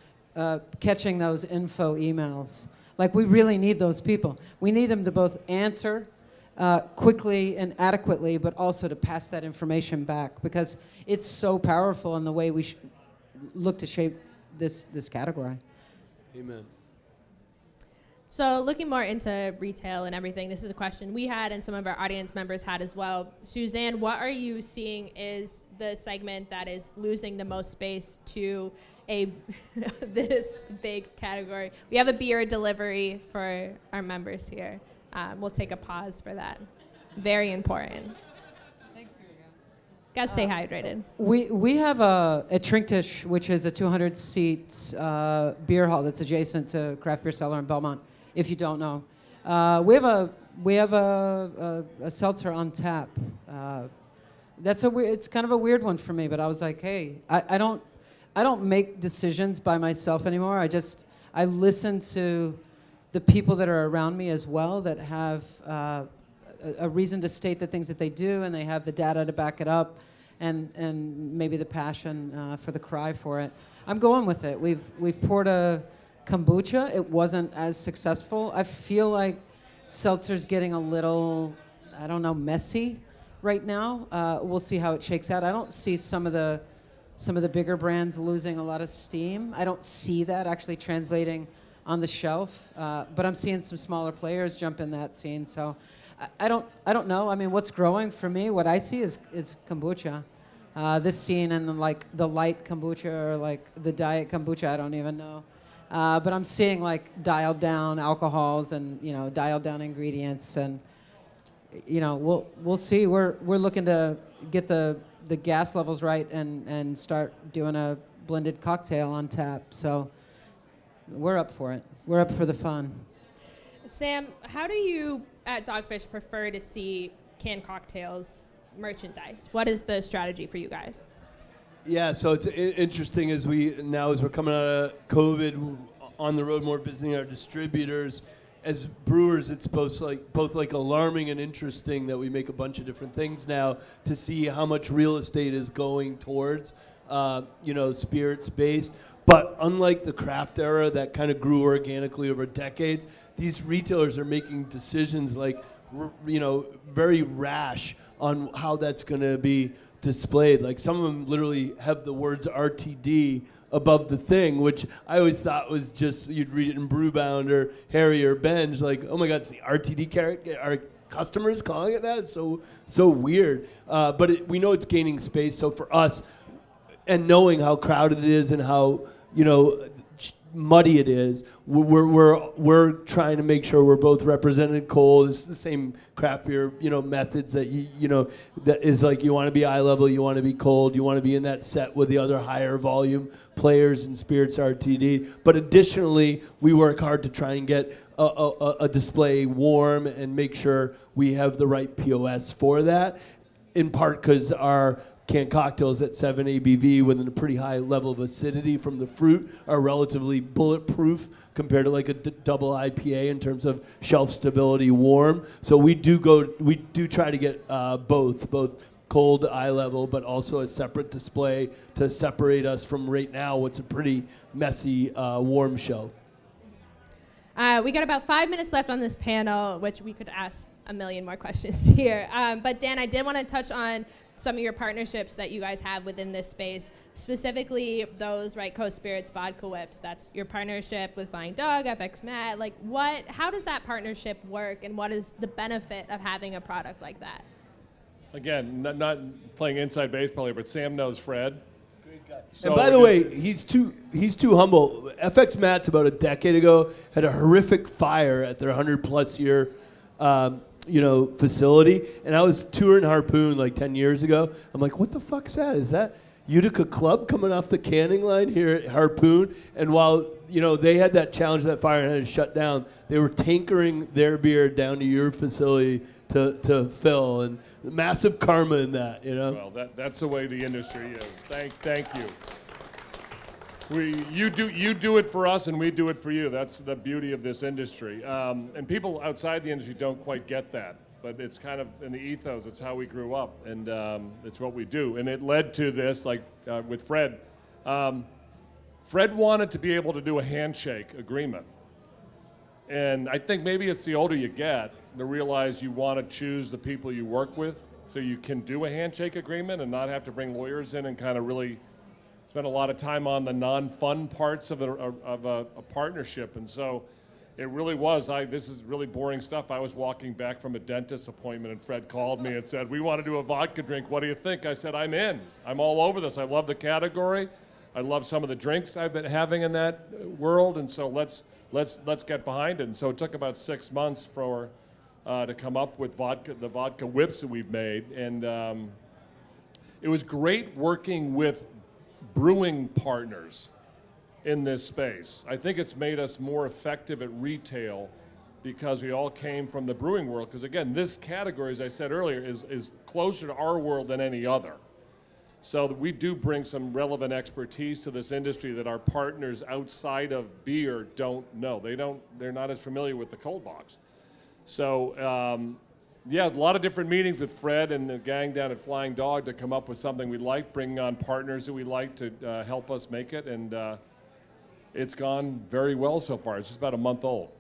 catching those info emails. Like, we really need those people. We need them to both answer quickly and adequately, but also to pass that information back, because it's so powerful in the way we look to shape this category. Amen. So looking more into retail and everything, this is a question we had and some of our audience members had as well. Suzanne, what are you seeing is the segment that is losing the most space to this big category? We have a beer delivery for our members here. We'll take a pause for that. Very important. Thanks for your Gotta stay hydrated. We have a Trinktish, which is a 200-seat beer hall that's adjacent to Craft Beer Cellar in Belmont. If you don't know, we have a seltzer on tap. It's kind of a weird one for me, but I was like, hey, I don't make decisions by myself anymore. I listen to the people that are around me as well, that have a reason to state the things that they do, and they have the data to back it up, and maybe the passion for the cry for it. I'm going with it. We've poured a kombucha. It wasn't as successful. I feel like seltzer's getting a little, messy right now. We'll see how it shakes out. I don't see some of the bigger brands losing a lot of steam. I don't see that actually translating on the shelf, but I'm seeing some smaller players jump in that scene. So I don't know. I mean, what's growing for me, what I see is kombucha. This scene, and the light kombucha or the diet kombucha, I don't even know. But I'm seeing dialed down alcohols and dialed down ingredients, and we'll see. We're looking to get the gas levels right and start doing a blended cocktail on tap. So we're up for it. We're up for the fun. Sam, how do you at Dogfish prefer to see canned cocktails merchandise? What is the strategy for you guys? Yeah, so it's interesting as we're coming out of COVID, on the road more visiting our distributors. As brewers, it's both alarming and interesting that we make a bunch of different things now to see how much real estate is going towards, spirits based. But unlike the craft era that kind of grew organically over decades, these retailers are making decisions very rash on how that's going to be displayed. Like, some of them literally have the words RTD above the thing, which I always thought was just, you'd read it in Brewbound or Harry or Benj, like, oh my God, it's the RTD customers calling it that. It's so weird. But we know it's gaining space. So for us, and knowing how crowded it is and how muddy it is, we're trying to make sure we're both represented cold. It's the same craft beer methods that that is like, you want to be eye level, you want to be cold, you want to be in that set with the other higher volume players in Spirits RTD. But additionally, we work hard to try and get a display warm and make sure we have the right POS for that, in part because our canned cocktails at 7 ABV with a pretty high level of acidity from the fruit are relatively bulletproof compared to like a double IPA in terms of shelf stability warm. So we do try to get both cold eye level, but also a separate display to separate us from right now what's a pretty messy warm shelf. We got about 5 minutes left on this panel, which we could ask a million more questions here. But Dan, I did want to touch on some of your partnerships that you guys have within this space, specifically those Right Coast Spirits vodka whips. That's your partnership with Flying Dog, FX Matt. Like, how does that partnership work, and what is the benefit of having a product like that? Again, not playing inside baseball here, but Sam knows Fred. So and by the way, he's too humble. FX Matt's about a decade ago had a horrific fire at their 100+ year facility, and I was touring Harpoon like 10 years ago. I'm like, what the fuck's that? Is that Utica Club coming off the canning line here at Harpoon? And while they had that challenge, that fire, and had to shut down, they were tankering their beer down to your facility to fill, and massive karma in that. Well, that's the way the industry is. Thank you. You do it for us, and we do it for you. That's the beauty of this industry. And people outside the industry don't quite get that, but it's kind of in the ethos. It's how we grew up, and it's what we do. And it led to this, like with Fred. Fred wanted to be able to do a handshake agreement. And I think maybe it's the older you get, to realize you want to choose the people you work with so you can do a handshake agreement and not have to bring lawyers in and kind of really spend a lot of time on the non-fun parts of a partnership. And so it really was, this is really boring stuff. I was walking back from a dentist appointment, and Fred called me and said, we want to do a vodka drink. What do you think? I said, I'm in. I'm all over this. I love the category. I love some of the drinks I've been having in that world, and so let's get behind it. And so it took about 6 months to come up with the vodka whips that we've made. And it was great working with brewing partners in this space. I think it's made us more effective at retail because we all came from the brewing world. Because again, this category, as I said earlier, is closer to our world than any other. So we do bring some relevant expertise to this industry that our partners outside of beer don't know. They're not as familiar with the cold box. So a lot of different meetings with Fred and the gang down at Flying Dog to come up with something we like, bringing on partners that we like to help us make it, and it's gone very well so far. It's just about a month old.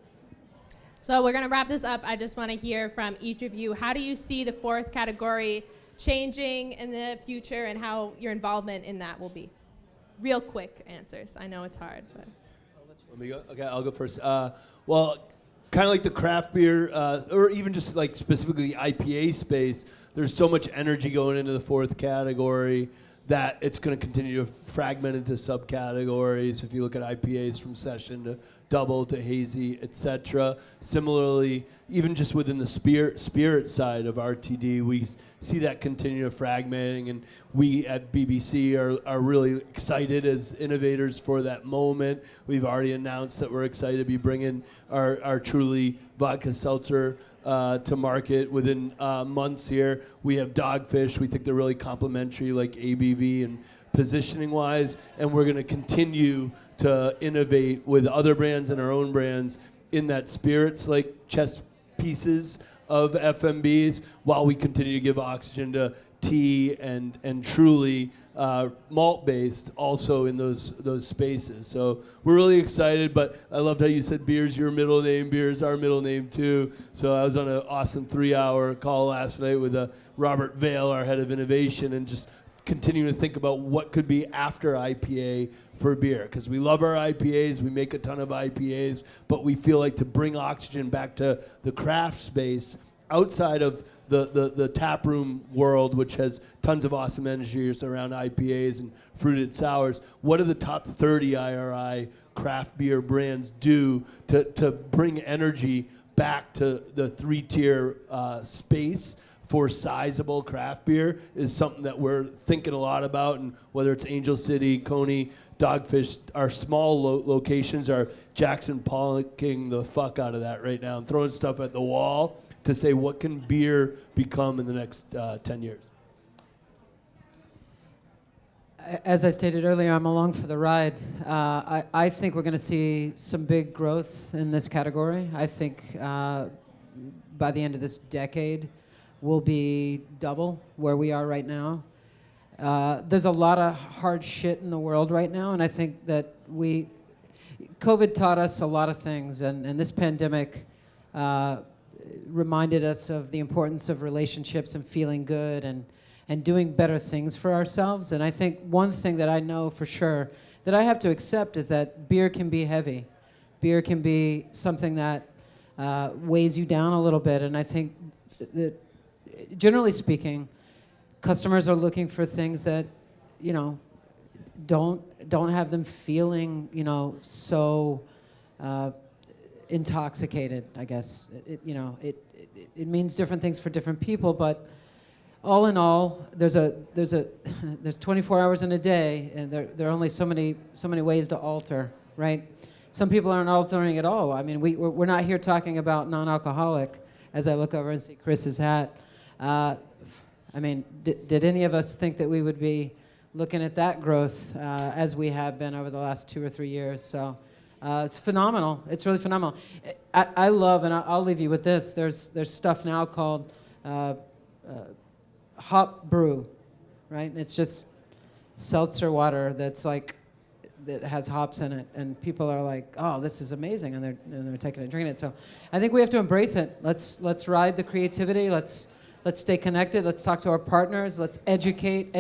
So we're going to wrap this up. I just want to hear from each of you. How do you see the fourth category changing in the future, and how your involvement in that will be? Real quick answers. I know it's hard, but. Let me go. Okay, I'll go first. Well, kind of like the craft beer, or even just like specifically the IPA space, there's so much energy going into the fourth category that it's going to continue to fragment into subcategories. If you look at IPAs from session to double to hazy, etc. Similarly, even just within the spirit side of RTD, we see that continue to fragmenting, and we at BBC are really excited as innovators for that moment. We've already announced that we're excited to be bringing our Truly vodka seltzer to market within months here. We have Dogfish. We think they're really complementary, like ABV and positioning wise, and we're going to continue to innovate with other brands and our own brands in that spirits like chess pieces of FMBs, while we continue to give oxygen to tea and Truly malt based also in those spaces. So we're really excited, but I loved how you said beer's your middle name, beer's our middle name too. So I was on an awesome 3-hour call last night with Robert Vail, our head of innovation, and just continuing to think about what could be after IPA for beer, because we love our IPAs, we make a ton of IPAs, but we feel like to bring oxygen back to the craft space, outside of the tap room world, which has tons of awesome energies around IPAs and fruited sours, what do the top 30 IRI craft beer brands do to bring energy back to the three-tier space for sizable craft beer is something that we're thinking a lot about. And whether it's Angel City, Coney, Dogfish, our small locations are Jackson Pollocking the fuck out of that right now and throwing stuff at the wall to say what can beer become in the next 10 years. As I stated earlier, I'm along for the ride. I think we're going to see some big growth in this category. I think by the end of this decade, we'll be double where we are right now. There's a lot of hard shit in the world right now, and I think that COVID taught us a lot of things, and this pandemic reminded us of the importance of relationships and feeling good and doing better things for ourselves. And I think one thing that I know for sure that I have to accept is that beer can be heavy. Beer can be something that weighs you down a little bit, and I think that generally speaking, customers are looking for things that, don't have them feeling, so intoxicated. I guess it means different things for different people, but all in all, there's 24 hours in a day, and there are only so many ways to alter, right? Some people aren't altering at all. I mean, we're not here talking about non-alcoholic. As I look over and see Chris's hat. Did any of us think that we would be looking at that growth as we have been over the last 2 or 3 years? So it's phenomenal. It's really phenomenal. I love, and I'll leave you with this. There's stuff now called hop brew, right? It's just seltzer water that has hops in it, and people are like, "Oh, this is amazing," and they're taking it and drinking it. So, I think we have to embrace it. Let's ride the creativity. Let's stay connected. Let's talk to our partners. Let's educate.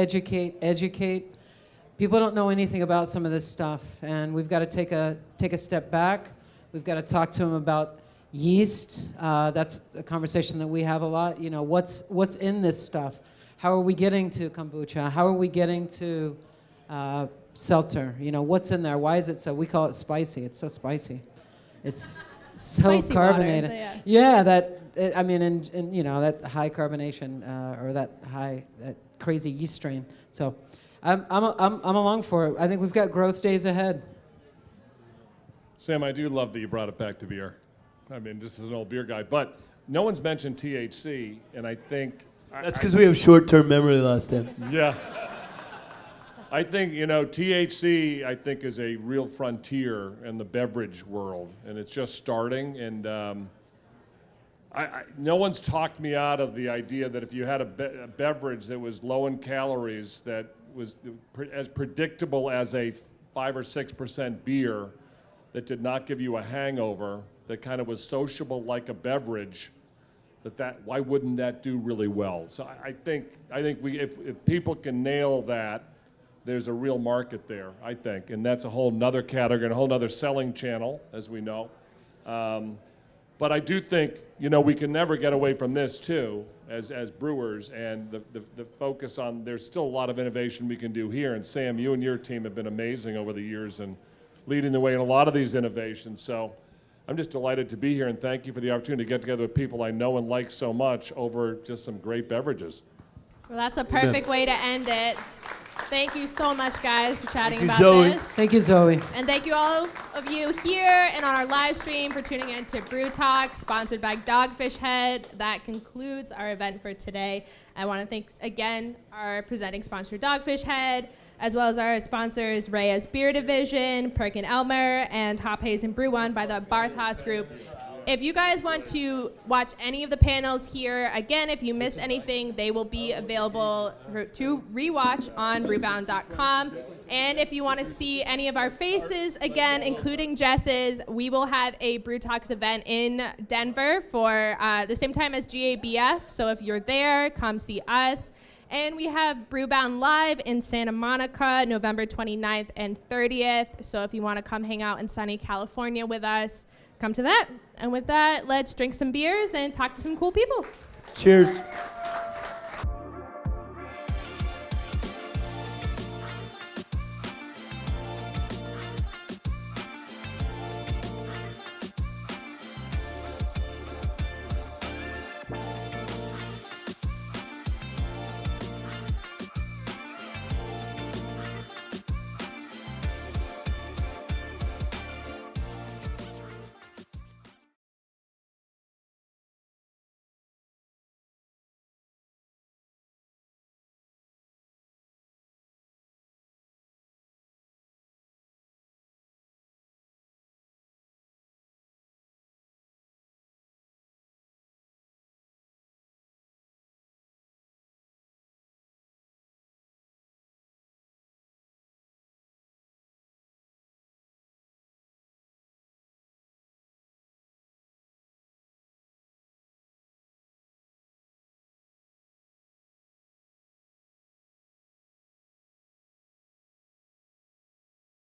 People don't know anything about some of this stuff, and we've got to take a step back. We've got to talk to them about yeast. That's a conversation that we have a lot. What's in this stuff? How are we getting to kombucha? How are we getting to seltzer? What's in there? Why is it so? We call it spicy. It's so spicy. It's so Spicy carbonated. water, yeah. That high carbonation or that crazy yeast strain. So, I'm along for it. I think we've got growth days ahead. Sam, I do love that you brought it back to beer. Just as an old beer guy, but no one's mentioned THC, and I think that's because we have short-term memory loss, Dan. Yeah. I think, THC, I think, is a real frontier in the beverage world, and it's just starting. And no one's talked me out of the idea that if you had a beverage that was low in calories, that was as predictable as a 5 or 6% beer, that did not give you a hangover, that kind of was sociable like a beverage, why wouldn't that do really well? So I think if people can nail that, there's a real market there, I think, and that's a whole nother category and a whole nother selling channel, as we know. But I do think, we can never get away from this too, as brewers, and the focus on, there's still a lot of innovation we can do here, and Sam, you and your team have been amazing over the years and leading the way in a lot of these innovations. So I'm just delighted to be here, and thank you for the opportunity to get together with people I know and like so much over just some great beverages. Well, that's a perfect way to end it. Thank you so much, guys, for chatting about Zoe. this. Thank you, Zoe. And thank you all of you here and on our live stream for tuning in to Brew Talk, sponsored by Dogfish Head. That concludes our event for today. I want to thank, again, our presenting sponsor, Dogfish Head, as well as our sponsors, Reyes Beer Division, Perkin Elmer, and Hop Haze and Brew One by the Barthas Group. If you guys want to watch any of the panels here, again, if you missed anything, they will be available to rewatch on brewbound.com. And if you want to see any of our faces, again, including Jess's, we will have a Brew Talks event in Denver for the same time as GABF. So if you're there, come see us. And we have Brewbound Live in Santa Monica, November 29th and 30th. So if you want to come hang out in sunny California with us, come to that. And with that, let's drink some beers and talk to some cool people. Cheers.